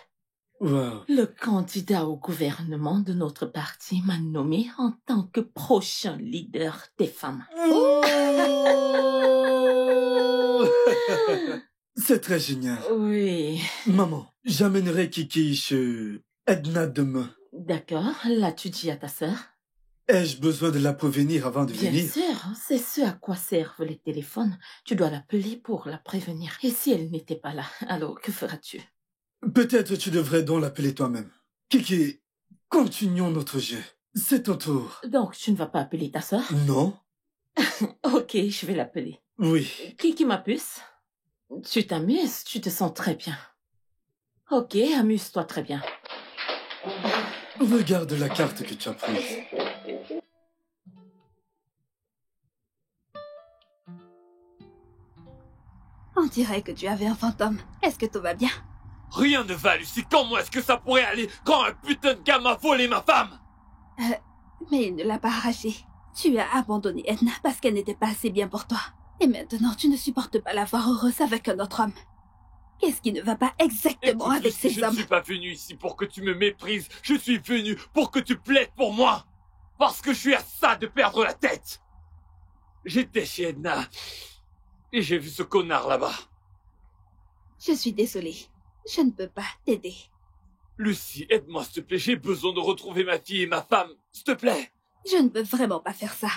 Wow. Le candidat au gouvernement de notre parti m'a nommé en tant que prochain leader des femmes. C'est très génial. Oui. Maman, j'amènerai Kiki chez Edna demain. D'accord, l'as-tu dit à ta sœur? Ai-je besoin de la prévenir avant de Bien venir? sûr, c'est ce à quoi servent les téléphones. Tu dois l'appeler pour la prévenir. Et si elle n'était pas là, alors que feras-tu? Peut-être tu devrais donc l'appeler toi-même. Kiki, continuons notre jeu. C'est ton tour. Donc, tu ne vas pas appeler ta sœur? Non? Ok, je vais l'appeler. Oui. Qui ma puce? Tu t'amuses, tu te sens très bien. Ok, amuse-toi très bien. Regarde la carte que tu as prise. On dirait que tu avais un fantôme. Est-ce que tout va bien? Rien ne va, Lucie. Comment est-ce que ça pourrait aller quand un putain de gars m'a volé ma femme? Mais il ne l'a pas arrachée. Tu as abandonné Edna parce qu'elle n'était pas assez bien pour toi. Et maintenant, tu ne supportes pas la voir heureuse avec un autre homme. Qu'est-ce qui ne va pas exactement Écoute, avec Lucie, ces je ne hommes? suis pas venu ici pour que tu me méprises. Je suis venu pour que tu plaides pour moi. Parce que je suis à ça de perdre la tête. J'étais chez Edna. Et j'ai vu ce connard là-bas. Je suis désolée. Je ne peux pas t'aider. Lucie, aide-moi s'il te plaît. J'ai besoin de retrouver ma fille et ma femme. S'il te plaît. Je ne peux vraiment pas faire ça.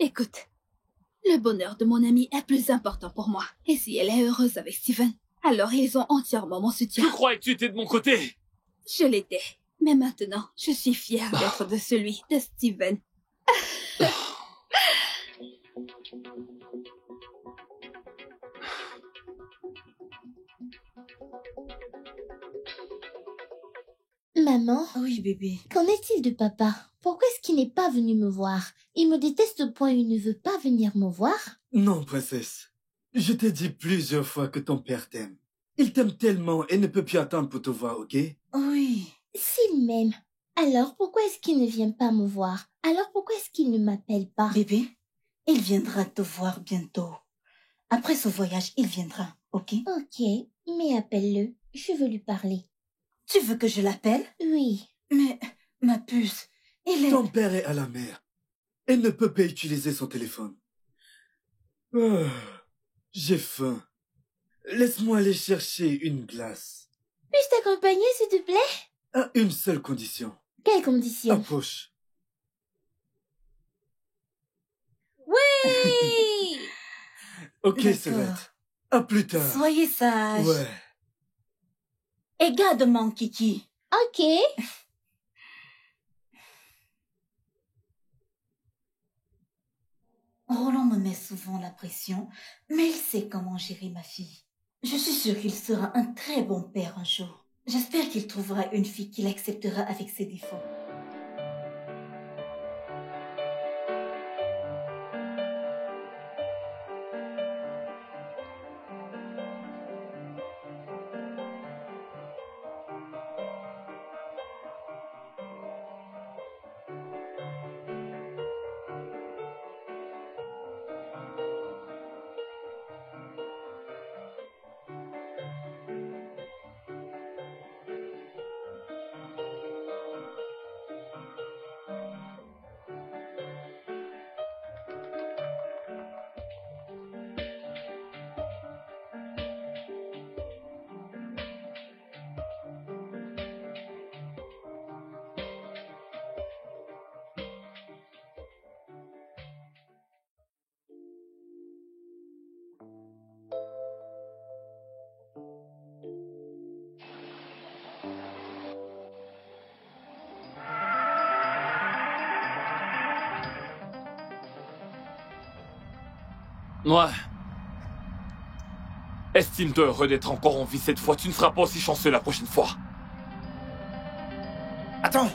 Écoute, le bonheur de mon amie est plus important pour moi. Et si elle est heureuse avec Steven, alors ils ont entièrement mon soutien. Tu croyais que tu étais de mon côté? Je l'étais. Mais maintenant, je suis fière d'être de celui de Steven. Maman, Oui, bébé. qu'en est-il de papa? Pourquoi est-ce qu'il n'est pas venu me voir? Il me déteste au point où il ne veut pas venir me voir? Non, princesse. Je t'ai dit plusieurs fois que ton père t'aime. Il t'aime tellement et ne peut plus attendre pour te voir, ok? Oui. S'il m'aime, alors pourquoi est-ce qu'il ne vient pas me voir? Alors pourquoi est-ce qu'il ne m'appelle pas? Bébé, il viendra te voir bientôt. Après ce voyage, il viendra, ok? Ok, mais appelle-le. Je veux lui parler. Tu veux que je l'appelle? Oui. Mais, ma puce, il est... Ton père est à la mer. Elle ne peut pas utiliser son téléphone. Ah, j'ai faim. Laisse-moi aller chercher une glace. Puis-je t'accompagner, s'il te plaît? À une seule condition. Quelle condition? Approche. Oui. Ok, D'accord. Sylvette. À plus tard. Soyez sage. Ouais. Et garde mon kiki. Ok. Roland me met souvent la pression, mais il sait comment gérer ma fille. Je suis sûre qu'il sera un très bon père un jour. J'espère qu'il trouvera une fille qui l'acceptera avec ses défauts. Ouais. Estime-toi heureux d'être encore en vie cette fois. Tu ne seras pas aussi chanceux la prochaine fois. Attends!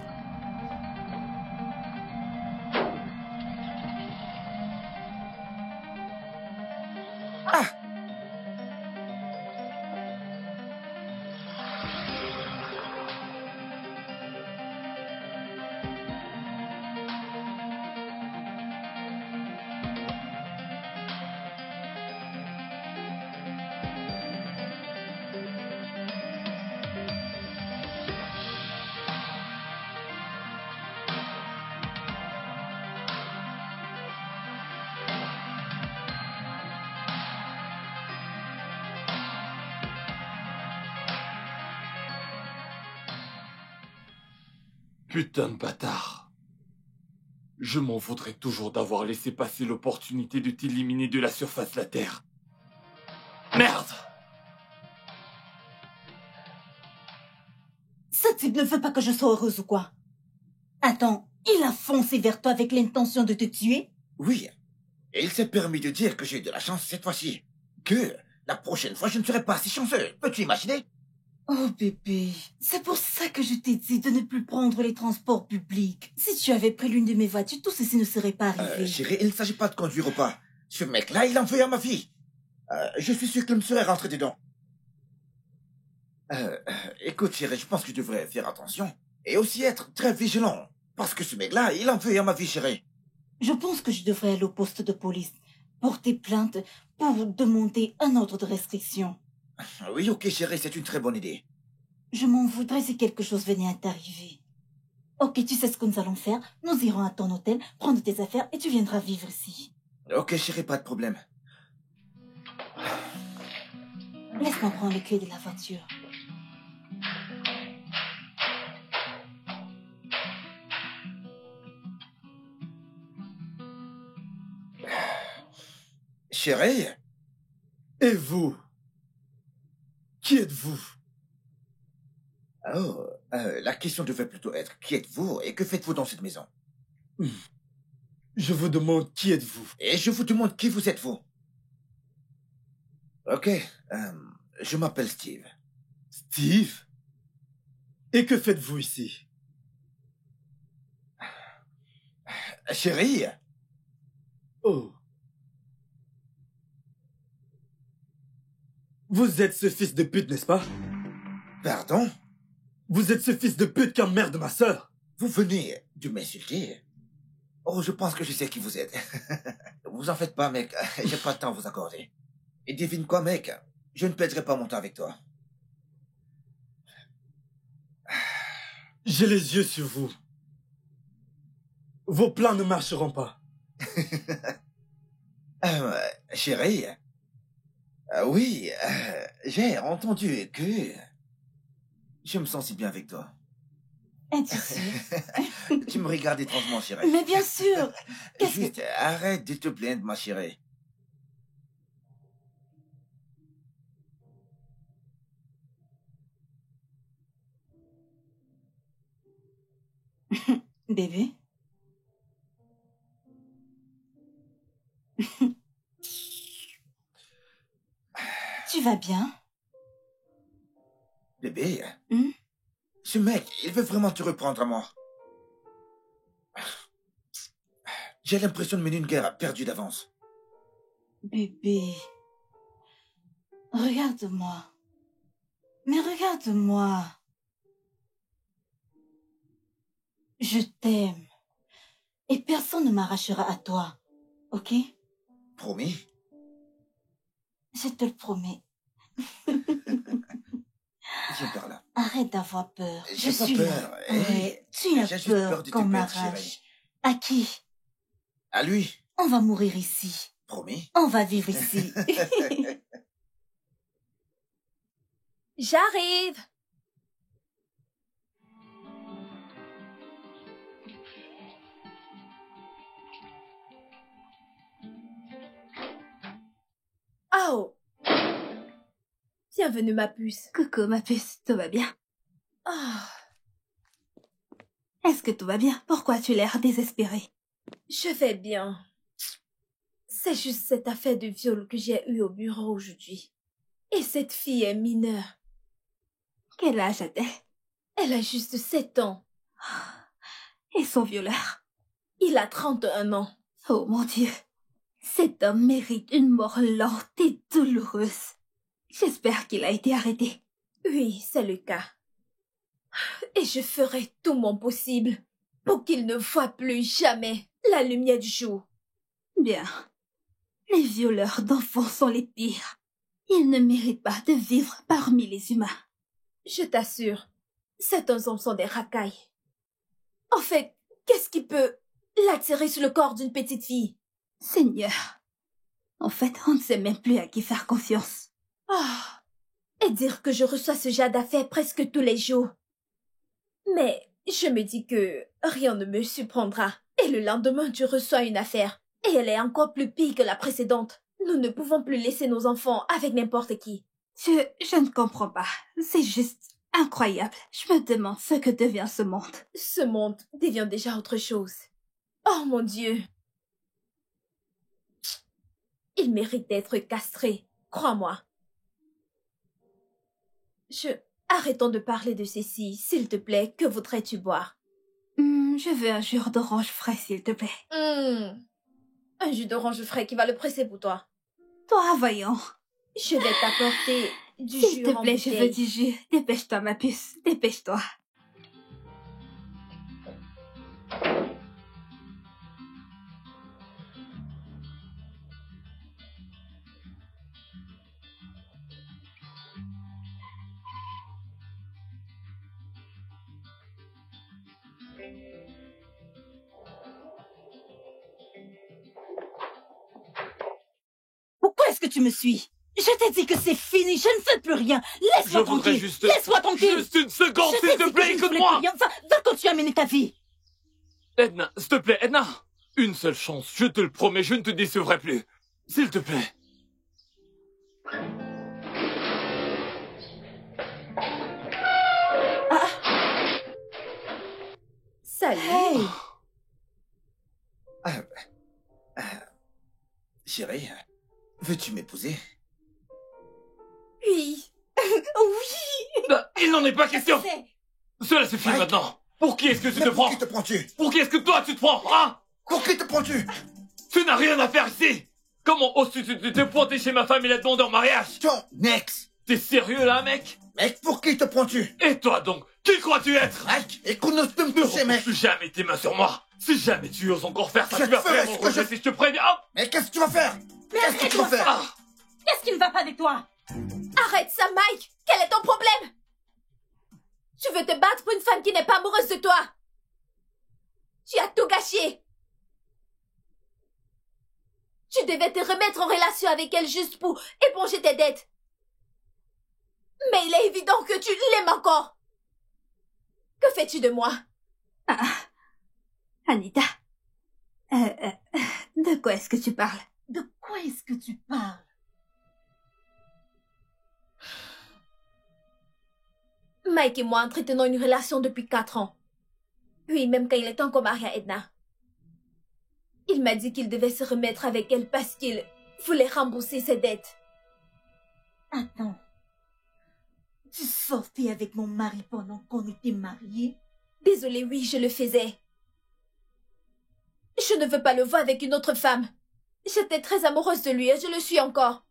Putain de bâtard. Je m'en voudrais toujours d'avoir laissé passer l'opportunité de t'éliminer de la surface de la Terre. Merde! Ce type ne veut pas que je sois heureuse ou quoi? Attends, il a foncé vers toi avec l'intention de te tuer? Oui. Et il s'est permis de dire que j'ai eu de la chance cette fois-ci. Que la prochaine fois, je ne serai pas si chanceux. Peux-tu imaginer? Oh bébé, c'est pour ça que je t'ai dit de ne plus prendre les transports publics. Si tu avais pris l'une de mes voitures, tout ceci ne serait pas arrivé. Chérie, il ne s'agit pas de conduire ou pas. Ce mec-là, il en veut à ma fille. Je suis sûr qu'il me serait rentré dedans. Écoute, chérie, je pense que je devrais faire attention. Et aussi être très vigilant. Parce que ce mec-là, il en veut à ma vie, chérie. Je pense que je devrais aller au poste de police, porter plainte pour demander un ordre de restriction. Oui, ok, chérie, c'est une très bonne idée. Je m'en voudrais si quelque chose venait à t'arriver. Ok, tu sais ce que nous allons faire. Nous irons à ton hôtel, prendre tes affaires et tu viendras vivre ici. Ok, chérie, pas de problème. Laisse-moi prendre les clés de la voiture. Chérie? Et vous? Qui êtes-vous? Oh, la question devait plutôt être qui êtes-vous et que faites-vous dans cette maison? Je vous demande qui êtes-vous? Et je vous demande qui vous êtes, vous? Ok, je m'appelle Steve. Steve? Et que faites-vous ici? Chérie? Oh. Vous êtes ce fils de pute, n'est-ce pas? Pardon? Vous êtes ce fils de pute qui emmerde ma sœur? Vous venez de m'insulter? Oh, je pense que je sais qui vous êtes. Vous en faites pas, mec. J'ai pas de temps à vous accorder. Et devine quoi, mec? Je ne perdrai pas mon temps avec toi. J'ai les yeux sur vous. Vos plans ne marcheront pas. Chérie? Oui, j'ai entendu que... Je me sens si bien avec toi. Es-tu sûr? Tu me regardes étrangement, chérie. Mais bien sûr. Juste, arrête de te plaindre, ma chérie. Bébé? Tu vas bien? Bébé? Hmm? Ce mec, il veut vraiment te reprendre à moi. J'ai l'impression de mener une guerre perdue d'avance. Bébé, regarde-moi. Mais regarde-moi. Je t'aime. Et personne ne m'arrachera à toi. Ok? Promis? Je te le promets. Viens par là. Arrête d'avoir peur. J'ai Je pas suis peur. là. Hey, Ouais, tu j'ai as juste peur peur de te qu'on perdre, m'arrache. chérie. À qui? À lui? On va mourir ici. Promis? On va vivre ici. J'arrive. Oh. Bienvenue, ma puce. Coucou, ma puce, tout va bien? Ah, Est-ce que tout va bien? Pourquoi tu as l'air désespéré? je vais bien. C'est juste cette affaire de viol que j'ai eue au bureau aujourd'hui. Et cette fille est mineure. Quel âge a-t-elle? Elle a juste 7 ans. Et son violeur? Il a 31 ans. Oh mon Dieu! Cet homme mérite une mort lente et douloureuse. J'espère qu'il a été arrêté. Oui, c'est le cas. Et je ferai tout mon possible pour qu'il ne voie plus jamais la lumière du jour. Bien. Les violeurs d'enfants sont les pires. Ils ne méritent pas de vivre parmi les humains. Je t'assure, certains hommes sont des racailles. En fait, qu'est-ce qui peut l'attirer sur le corps d'une petite fille? Seigneur. En fait, on ne sait même plus à qui faire confiance. Ah, et dire que je reçois ce genre d'affaires presque tous les jours. Mais je me dis que rien ne me surprendra. Et le lendemain, tu reçois une affaire. Et elle est encore plus pire que la précédente. Nous ne pouvons plus laisser nos enfants avec n'importe qui. Je ne comprends pas. C'est juste incroyable. Je me demande ce que devient ce monde. Ce monde devient déjà autre chose. Oh mon Dieu! Il mérite d'être castré, crois-moi. Arrêtons de parler de ceci, s'il te plaît. Que voudrais-tu boire? Je veux un jus d'orange frais, s'il te plaît. Un jus d'orange frais qui va le presser pour toi. Toi, voyons. Je vais t'apporter du S'il jus te en plaît, je veux bouteille. du jus. Dépêche-toi, ma puce. Dépêche-toi. Pourquoi est-ce que tu me suis? Je t'ai dit que c'est fini, je ne fais plus rien. Je Laisse-moi voudrais tranquille. juste... Laisse-moi tranquille. Juste une seconde, Je s'il t'ai te dit que plaît, je ne voulais écoute-moi. plus rien. Va continuer à mener ta vie. Edna, s'il te plaît, Edna. Une seule chance, je te le promets, je ne te décevrai plus. S'il te plaît. Salut. Hey. Chérie, veux-tu m'épouser? Oui. Il n'en est pas question. C'est- Cela suffit Mike. maintenant. Pour qui est-ce que tu Mais te pour prends? qui te prends-tu? Pour qui est-ce que toi tu te prends, hein? Pour qui te prends-tu? Tu n'as rien à faire ici. Comment oses-tu te pointer chez ma femme et la demander en mariage? Ton ex! T'es sérieux là, mec? Mec, pour qui te prends-tu? Et toi donc? Qui crois-tu être? Mec, écoute-nous de me Ne toucher, mec! repousse jamais tes mains sur moi. Si jamais tu oses encore faire ça, Je tu vas ferai faire ce mon que rejet je- si je te préviens. Oh. Mais qu'est-ce que tu vas faire? Qu'est-ce que tu vas faire? Ah. Qu'est-ce qui ne va pas avec toi? Arrête ça, Mike. Quel est ton problème? Tu veux te battre pour une femme qui n'est pas amoureuse de toi? Tu as tout gâché. Tu devais te remettre en relation avec elle juste pour éponger tes dettes. Mais il est évident que tu l'aimes encore. Que fais-tu de moi? Anita. De quoi est-ce que tu parles? De quoi est-ce que tu parles? Mike et moi entretenons une relation depuis 4 ans. Oui, même quand il était encore marié à Edna. Il m'a dit qu'il devait se remettre avec elle parce qu'il voulait rembourser ses dettes. Attends. Tu sortais avec mon mari pendant qu'on était mariés? Désolée, oui, je le faisais. Je ne veux pas le voir avec une autre femme. J'étais très amoureuse de lui et je le suis encore.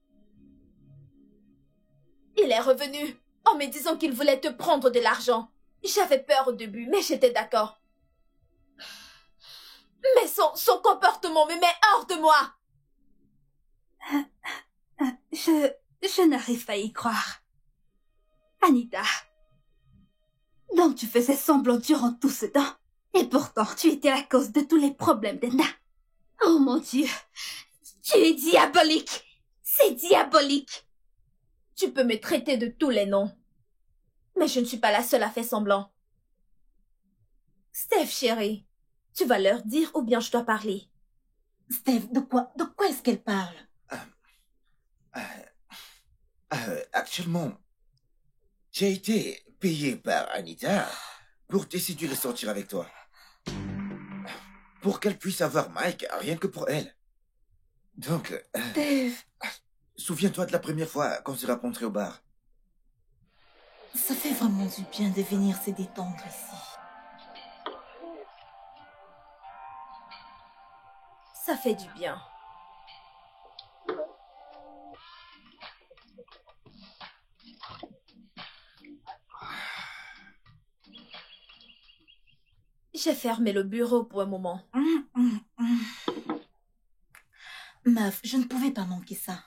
Il est revenu en me disant qu'il voulait te prendre de l'argent. J'avais peur au début, mais j'étais d'accord. Mais son comportement me met hors de moi. Je n'arrive pas à y croire. Anita. Donc tu faisais semblant durant tout ce temps. Et pourtant, tu étais la cause de tous les problèmes d'Edna. Oh mon Dieu. Tu es diabolique. C'est diabolique. Tu peux me traiter de tous les noms. Mais je ne suis pas la seule à faire semblant. Steph, chérie, tu vas leur dire ou bien je dois parler? Steph, de quoi est-ce qu'elle parle? Actuellement, j'ai été payé par Anita pour te séduire et sortir avec toi. Pour qu'elle puisse avoir Mike, rien que pour elle. Donc, Steph, souviens-toi de la première fois qu'on s'est rencontrés au bar. ça fait vraiment du bien de venir se détendre ici. Ça fait du bien. J'ai fermé le bureau pour un moment. Meuf, je ne pouvais pas manquer ça.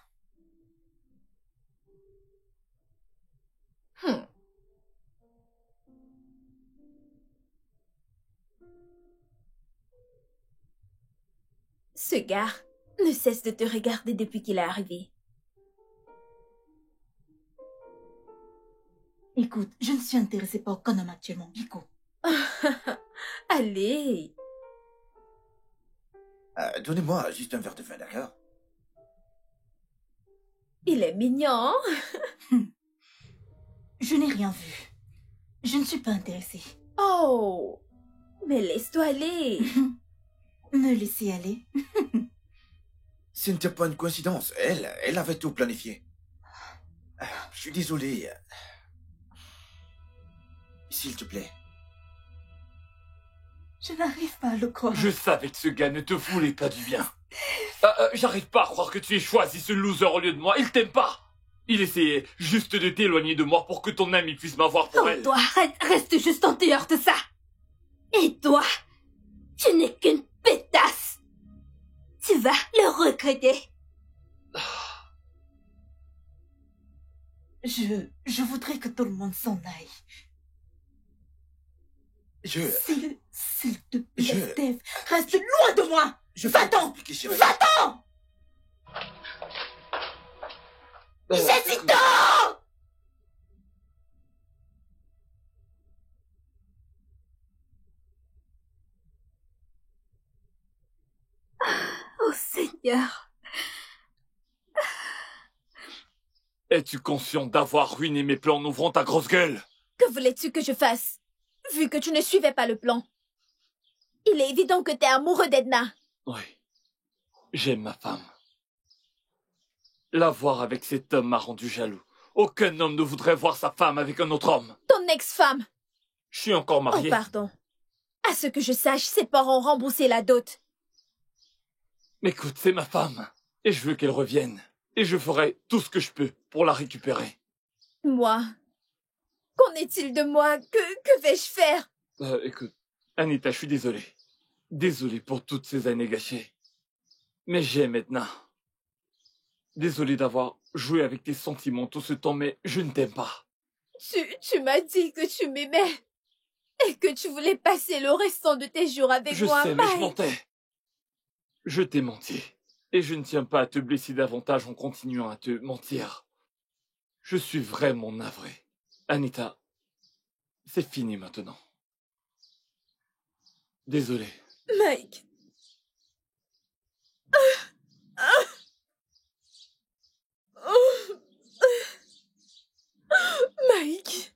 Ce gars ne cesse de te regarder depuis qu'il est arrivé. Écoute, je ne suis intéressée par aucun homme actuellement, Biko. Allez, Donnez-moi juste un verre de vin, d'accord? il est mignon. Je n'ai rien vu. Je ne suis pas intéressée. Oh, mais laisse-toi aller. Me laisser aller. Ce n'était pas une coïncidence. Elle avait tout planifié. Je suis désolé. s'il te plaît. Je n'arrive pas à le croire. Je savais que ce gars ne te voulait pas du bien. J'arrive pas à croire que tu aies choisi ce loser au lieu de moi. Il t'aime pas. Il essayait juste de t'éloigner de moi pour que ton ami puisse m'avoir pour elle. Toi, reste juste en dehors de ça. Et toi, tu n'es qu'une pétasse. Tu vas le regretter. Je voudrais que tout le monde s'en aille. S'il te plaît, Steve, reste loin de moi. Va-t'en. Va-t'en. Jessica! Oh Seigneur. Es-tu conscient d'avoir ruiné mes plans en ouvrant ta grosse gueule? Que voulais-tu que je fasse, vu que tu ne suivais pas le plan? Il est évident que t'es amoureux d'Edna. Oui. J'aime ma femme. La voir avec cet homme m'a rendu jaloux. Aucun homme ne voudrait voir sa femme avec un autre homme. Ton ex-femme. Je suis encore marié. Oh, pardon. À ce que je sache, ses parents ont remboursé la dot. Mais écoute, c'est ma femme. Et je veux qu'elle revienne. Et je ferai tout ce que je peux pour la récupérer. Moi? Qu'en est-il de moi? Que vais-je faire? Écoute, Anita, je suis désolé. Désolé pour toutes ces années gâchées. Mais j'aime Edna. Désolé d'avoir joué avec tes sentiments tout ce temps, mais je ne t'aime pas. Tu m'as dit que tu m'aimais. Et que tu voulais passer le restant de tes jours avec moi, Je sais, mais je mentais. Je t'ai menti. Et je ne tiens pas à te blesser davantage en continuant à te mentir. Je suis vraiment navré. Anita, c'est fini maintenant. Désolé. Mike. Mike.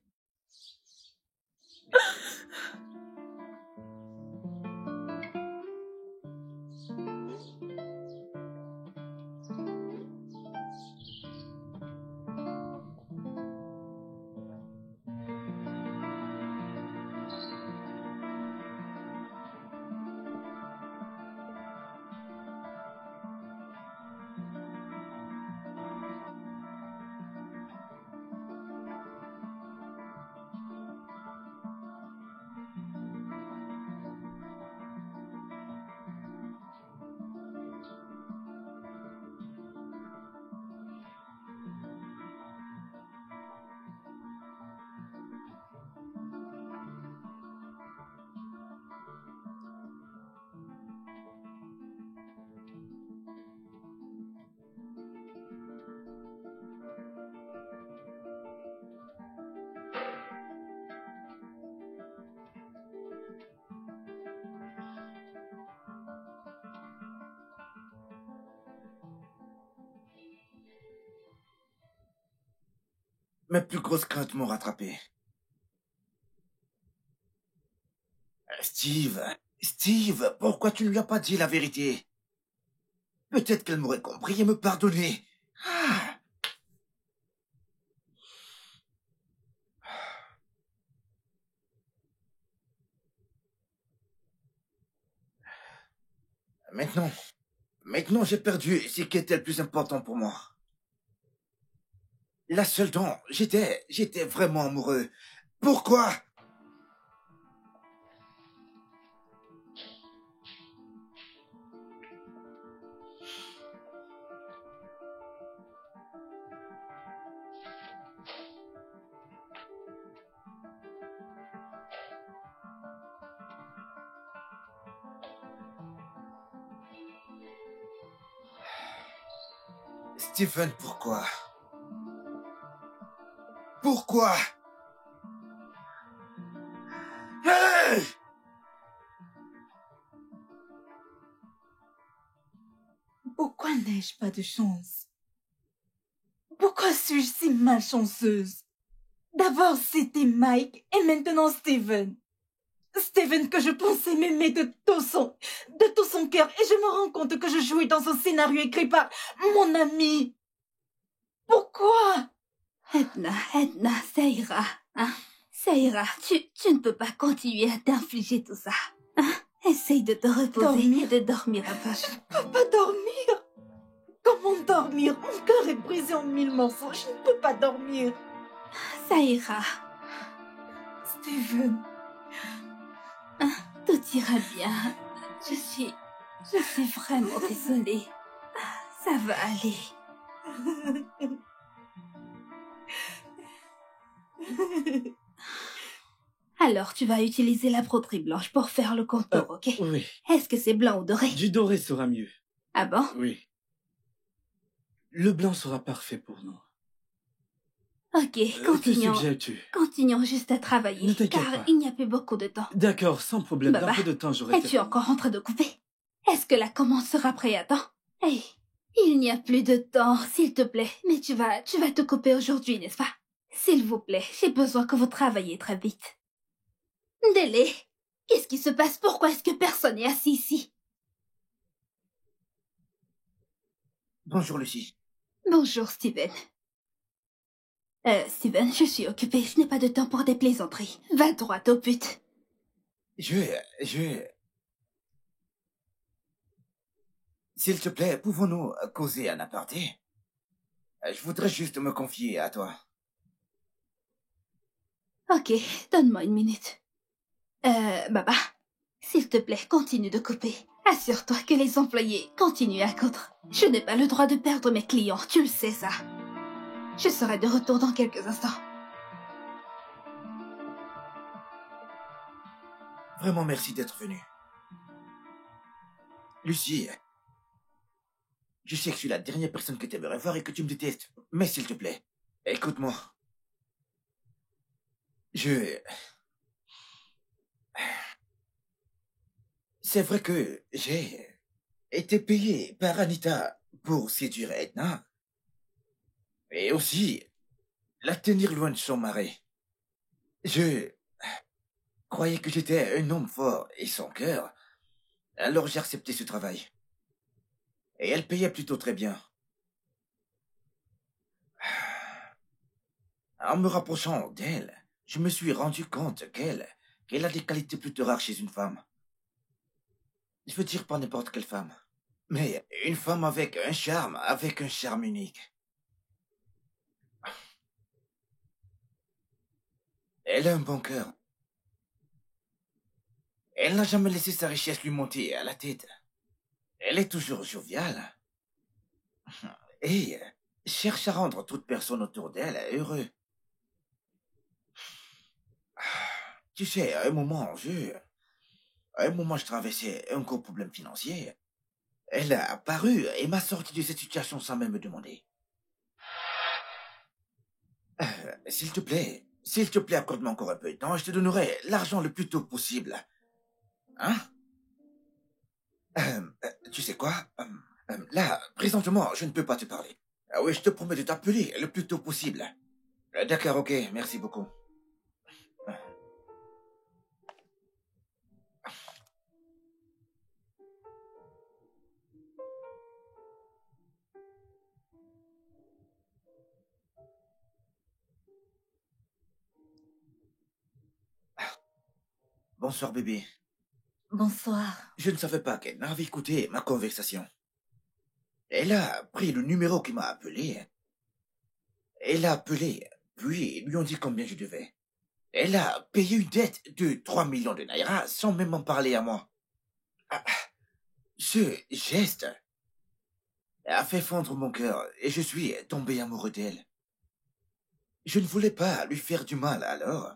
Mes plus grosses craintes m'ont rattrapé. Steve, pourquoi tu ne lui as pas dit la vérité? Peut-être qu'elle m'aurait compris et me pardonné. Ah. Maintenant j'ai perdu ce qui était le plus important pour moi. La seule dont j'étais vraiment amoureux. Pourquoi? Stephen, pourquoi? Pourquoi? Hey! Pourquoi n'ai-je pas de chance? Pourquoi suis-je si malchanceuse? D'abord c'était Mike et maintenant Steven. Steven que je pensais m'aimer de tout son cœur, et je me rends compte que je jouais dans un scénario écrit par mon ami. Pourquoi? Edna, ça ira, hein? Ça ira. Tu ne peux pas continuer à t'infliger tout ça. Hein? Essaye de te reposer et de dormir un peu. Je ne peux pas dormir. Comment dormir? Mon cœur est brisé en 1000 morceaux. Je ne peux pas dormir. Ça ira. Steven. Tout ira bien. Je suis vraiment désolée. Ça va aller. Alors, tu vas utiliser la broderie blanche pour faire le contour, ok? Oui. Est-ce que c'est blanc ou doré? Du doré sera mieux. Ah bon? Oui. Le blanc sera parfait pour nous. Ok, Que continuons. suggères-tu? Continuons juste à travailler, Ne t'inquiète car pas. il n'y a plus beaucoup de temps. D'accord, sans problème. Bah, Dans bah. peu de temps, j'aurai... Es-tu encore en train de couper? Est-ce que la commande sera prête à temps? Hey, il n'y a plus de temps, s'il te plaît. Mais tu vas te couper aujourd'hui, n'est-ce pas? S'il vous plaît, j'ai besoin que vous travailliez très vite. Délé, qu'est-ce qui se passe? Pourquoi est-ce que personne n'est assis ici? Bonjour, Lucie. Bonjour, Steven. Steven, je suis occupée. Je n'ai pas de temps pour des plaisanteries. Va droit au but. S'il te plaît, pouvons-nous causer un aparté? Je voudrais juste me confier à toi. Ok, donne-moi une minute. Baba, s'il te plaît, continue de couper. Assure-toi que les employés continuent à coudre. Je n'ai pas le droit de perdre mes clients, tu le sais ça. Je serai de retour dans quelques instants. Vraiment merci d'être venu. Lucie, je sais que je suis la dernière personne que tu aimerais voir et que tu me détestes, mais s'il te plaît, écoute-moi. C'est vrai que j'ai été payé par Anita pour séduire Edna. Et aussi, la tenir loin de son mari. Je croyais que j'étais un homme fort et sans cœur. Alors j'ai accepté ce travail. Et elle payait plutôt très bien. En me rapprochant d'elle, je me suis rendu compte qu'elle a des qualités plutôt rares chez une femme. Je veux dire pas n'importe quelle femme, mais une femme avec un charme unique. Elle a un bon cœur. Elle n'a jamais laissé sa richesse lui monter à la tête. Elle est toujours joviale. Et cherche à rendre toute personne autour d'elle heureux. Tu sais, à un moment, je traversais un gros problème financier. Elle a apparu et m'a sorti de cette situation sans même me demander. S'il te plaît, accorde-moi encore un peu de temps, je te donnerai l'argent le plus tôt possible. Hein? Tu sais quoi? Là, présentement, je ne peux pas te parler. Ah oui, je te promets de t'appeler le plus tôt possible. D'accord, ok, merci beaucoup. Bonsoir, bébé. Bonsoir. Je ne savais pas qu'elle n'avait écouté ma conversation. Elle a pris le numéro qui m'a appelé. Elle a appelé, puis ils lui ont dit combien je devais. Elle a payé une dette de 3 millions de naira sans même m'en parler à moi. Ce geste a fait fondre mon cœur et je suis tombé amoureux d'elle. Je ne voulais pas lui faire du mal, alors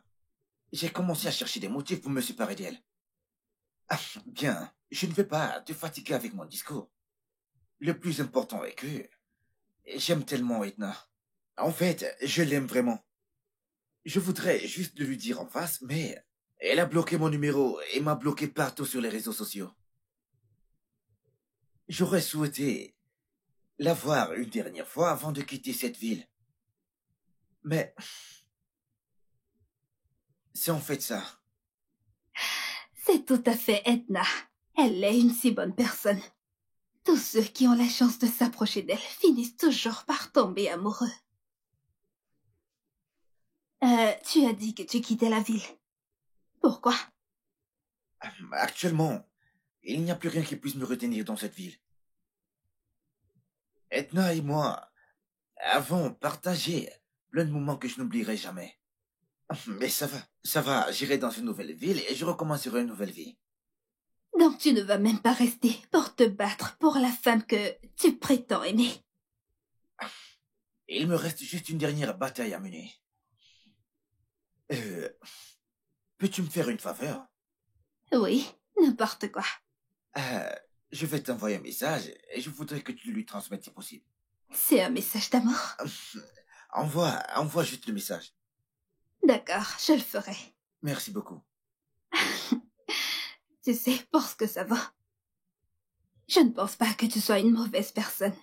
j'ai commencé à chercher des motifs pour me séparer d'elle. Bien, je ne vais pas te fatiguer avec mon discours. Le plus important est que j'aime tellement Edna. En fait, je l'aime vraiment. Je voudrais juste le lui dire en face, mais elle a bloqué mon numéro et m'a bloqué partout sur les réseaux sociaux. J'aurais souhaité la voir une dernière fois avant de quitter cette ville. Mais c'est en fait ça. C'est tout à fait Edna. Elle est une si bonne personne. Tous ceux qui ont la chance de s'approcher d'elle finissent toujours par tomber amoureux. Tu as dit que tu quittais la ville. Pourquoi? Actuellement, il n'y a plus rien qui puisse me retenir dans cette ville. Edna et moi avons partagé plein de moments que je n'oublierai jamais. Mais ça va, j'irai dans une nouvelle ville et je recommencerai une nouvelle vie. Donc tu ne vas même pas rester pour te battre pour la femme que tu prétends aimer. Il me reste juste une dernière bataille à mener. Peux-tu me faire une faveur? Oui, n'importe quoi. Je vais t'envoyer un message et je voudrais que tu lui transmettes si possible. C'est un message d'amour. Envoie juste le message. D'accord, je le ferai. Merci beaucoup. Tu sais, pour ce que ça vaut. Je ne pense pas que tu sois une mauvaise personne.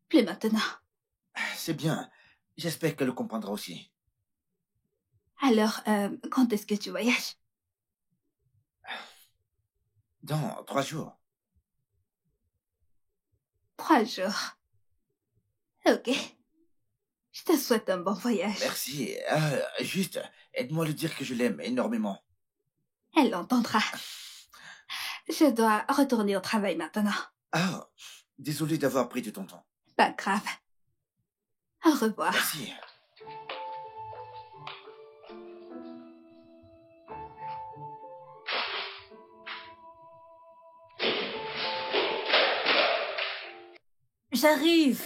Plus maintenant. C'est bien. J'espère qu'elle le comprendra aussi. Alors, quand est-ce que tu voyages? Dans 3 jours. 3 jours. Ok. Je te souhaite un bon voyage. Merci. Juste, aide-moi à lui dire que je l'aime énormément. Elle l'entendra. Je dois retourner au travail maintenant. Ah, désolé d'avoir pris de ton temps. Pas grave. Au revoir. Merci. J'arrive.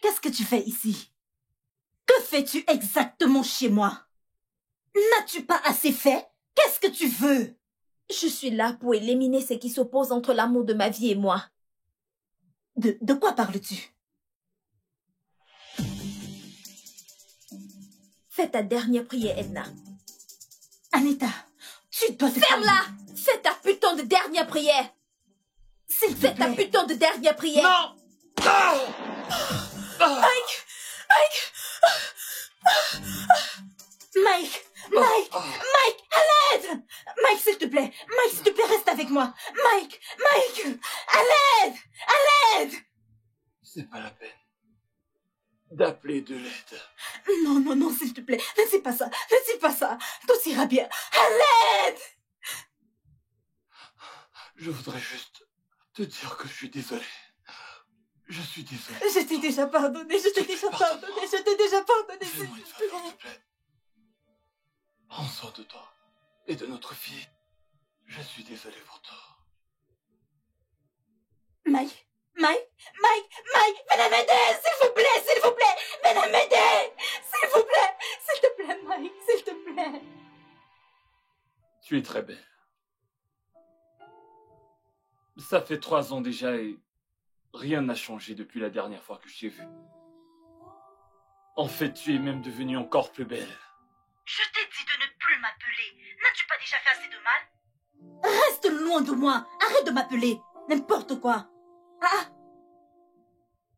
Qu'est-ce que tu fais ici? Que fais-tu exactement chez moi? N'as-tu pas assez fait? Qu'est-ce que tu veux? Je suis là pour éliminer ce qui s'oppose entre l'amour de ma vie et moi. De quoi parles-tu? Fais ta dernière prière, Edna. Anita, tu dois te Ferme-la! Fais ta putain de dernière prière! S'il te Fais ta plaît. putain de dernière prière! Non! Ah! Mike! Mike, à l'aide! Mike, s'il te plaît! Mike, s'il te plaît, reste avec moi! Mike! À l'aide! C'est pas la peine d'appeler de l'aide. Non, s'il te plaît, ne dis pas ça! Tout ira bien! À l'aide! Je voudrais juste te dire que je suis désolé. Je suis désolé. Je t'ai déjà pardonné, Fais-moi une faveur, s'il te plaît. Prends soin de toi et de notre fille. Je suis désolé pour toi. Mike, venez m'aider, s'il vous plaît, venez m'aider, s'il te plaît, Mike, s'il te plaît. Tu es très belle. Ça fait 3 ans déjà et rien n'a changé depuis la dernière fois que je t'ai vue. En fait, tu es même devenue encore plus belle. Je t'ai dit de ne plus m'appeler. N'as-tu pas déjà fait assez de mal? Reste loin de moi. Arrête de m'appeler. N'importe quoi. Ah,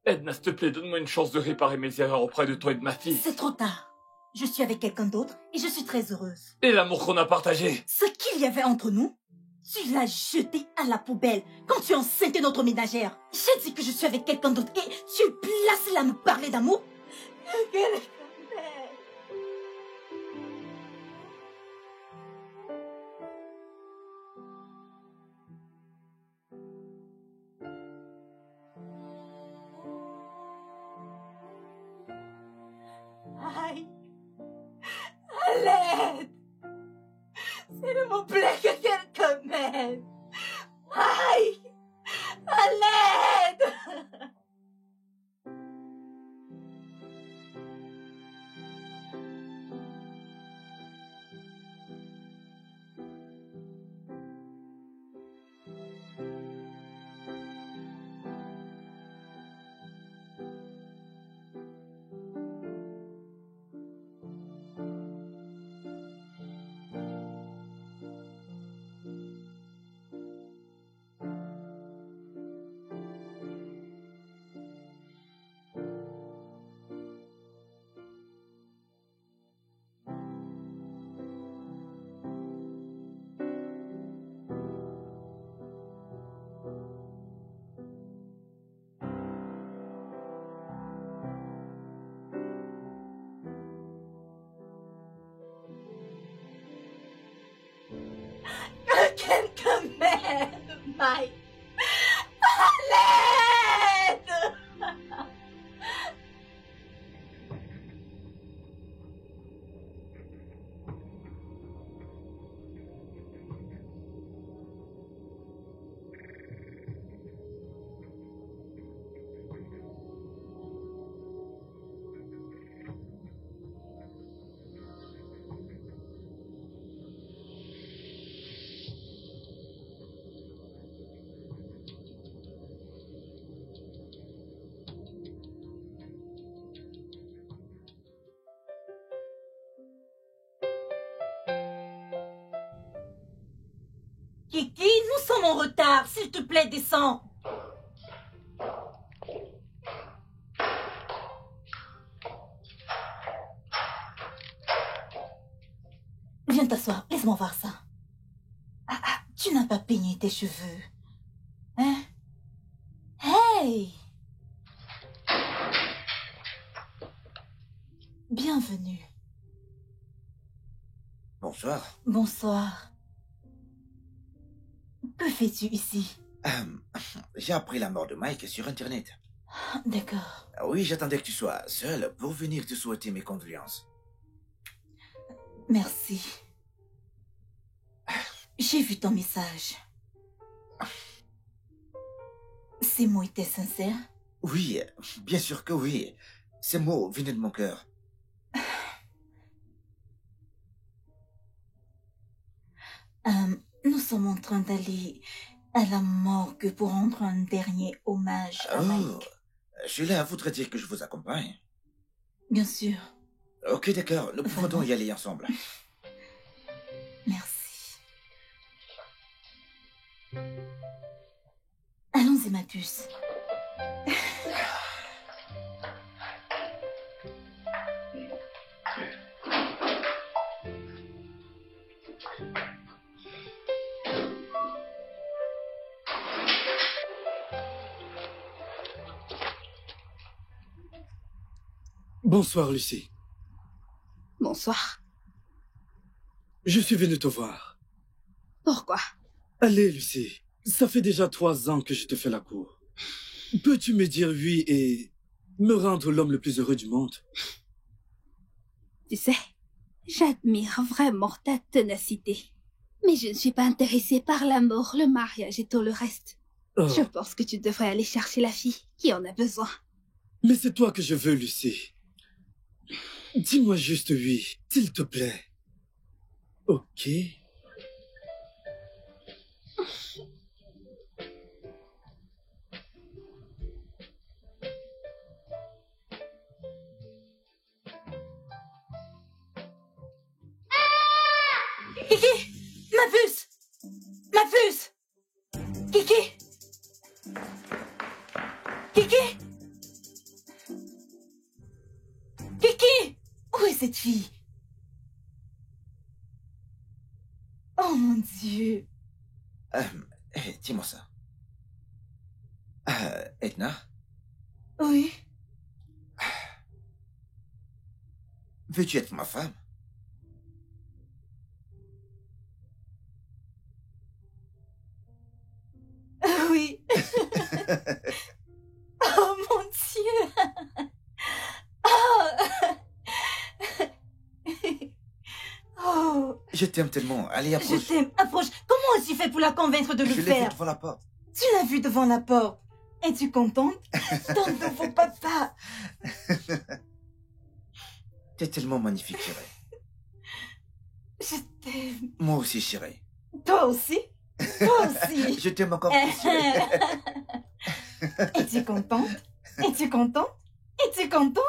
Edna, s'il te plaît, donne-moi une chance de réparer mes erreurs auprès de toi et de ma fille. c'est trop tard. Je suis avec quelqu'un d'autre et je suis très heureuse. Et l'amour qu'on a partagé. Ce qu'il y avait entre nous, tu l'as jeté à la poubelle quand tu enceintais notre ménagère. J'ai dit que je suis avec quelqu'un d'autre et tu es placé là à me parler d'amour. Quelle femme. Aïe! À l'aide! S'il vous plaît, que quelqu'un m'aide! Aïe! À l'aide! quelqu'un m'aide, Mike. À l'aide! Kiki, nous sommes en retard. S'il te plaît, descends. Viens t'asseoir. Laisse-moi voir ça. Tu n'as pas peigné tes cheveux. Hein? Hey! Bienvenue. Bonsoir. Bonsoir. Que fais-tu ici? J'ai appris la mort de Mike sur Internet. D'accord. Oui, j'attendais que tu sois seul pour venir te souhaiter mes condoléances. Merci. J'ai vu ton message. Ces mots étaient sincères? Oui, bien sûr que oui. Ces mots venaient de mon cœur. Nous sommes en train d'aller à la morgue pour rendre un dernier hommage à Mike. Sheila voudrait dire que je vous accompagne. Bien sûr. Ok, d'accord. Nous pouvons donc y aller ensemble. Merci. Allons-y, ma puce. Bonsoir, Lucie. Bonsoir. Je suis venu te voir. Pourquoi? Allez, Lucie. Ça fait déjà 3 ans que je te fais la cour. Peux-tu me dire oui et me rendre l'homme le plus heureux du monde? Tu sais, j'admire vraiment ta ténacité. Mais je ne suis pas intéressée par l'amour, le mariage et tout le reste. Oh. Je pense que tu devrais aller chercher la fille qui en a besoin. Mais c'est toi que je veux, Lucie. Dis-moi juste oui, s'il te plaît. Ok. Kiki! Ma puce! Ma puce! Kiki! Kiki! Kiki! Où est cette fille? Oh mon Dieu! Dis-moi ça. Edna, Oui? veux-tu être ma femme? Oui. Oh mon Dieu. Oh. Oh. Je t'aime tellement. Allez, approche. Je t'aime. Approche. Comment as-tu fait pour la convaincre de le Je l'ai vu faire? devant la porte. Tu l'as vu devant la porte. Es-tu contente? Ton nouveau papa. T'es tellement magnifique, chérie. Je t'aime. Moi aussi, chérie. Toi aussi? Toi aussi. Je t'aime encore plus, chérie. Es-tu contente? Es-tu contente? Es-tu contente?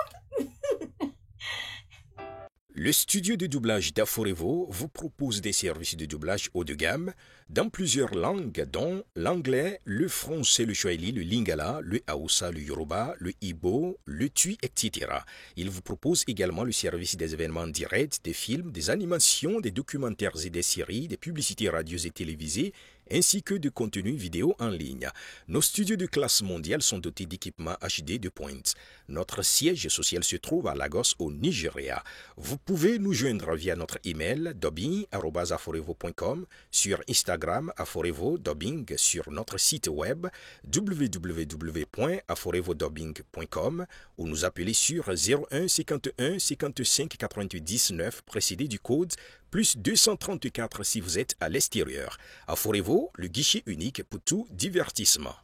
Le studio de doublage d'Aforevo vous propose des services de doublage haut de gamme dans plusieurs langues, dont l'anglais, le français, le swahili, le lingala, le hausa, le yoruba, le igbo, le tui, etc. Il vous propose également le service des événements directs, des films, des animations, des documentaires et des séries, des publicités radios et télévisées, ainsi que de contenus vidéo en ligne. Nos studios de classe mondiale sont dotés d'équipements HD de pointe. Notre siège social se trouve à Lagos, au Nigeria. Vous pouvez nous joindre via notre email dubbing@aforevo.com, sur Instagram Aforevo Dubbing, sur notre site web www.aforevodubbing.com ou nous appeler sur 01 51 55 88 19 précédé du code plus 234 si vous êtes à l'extérieur. Aforevo, le guichet unique pour tout divertissement.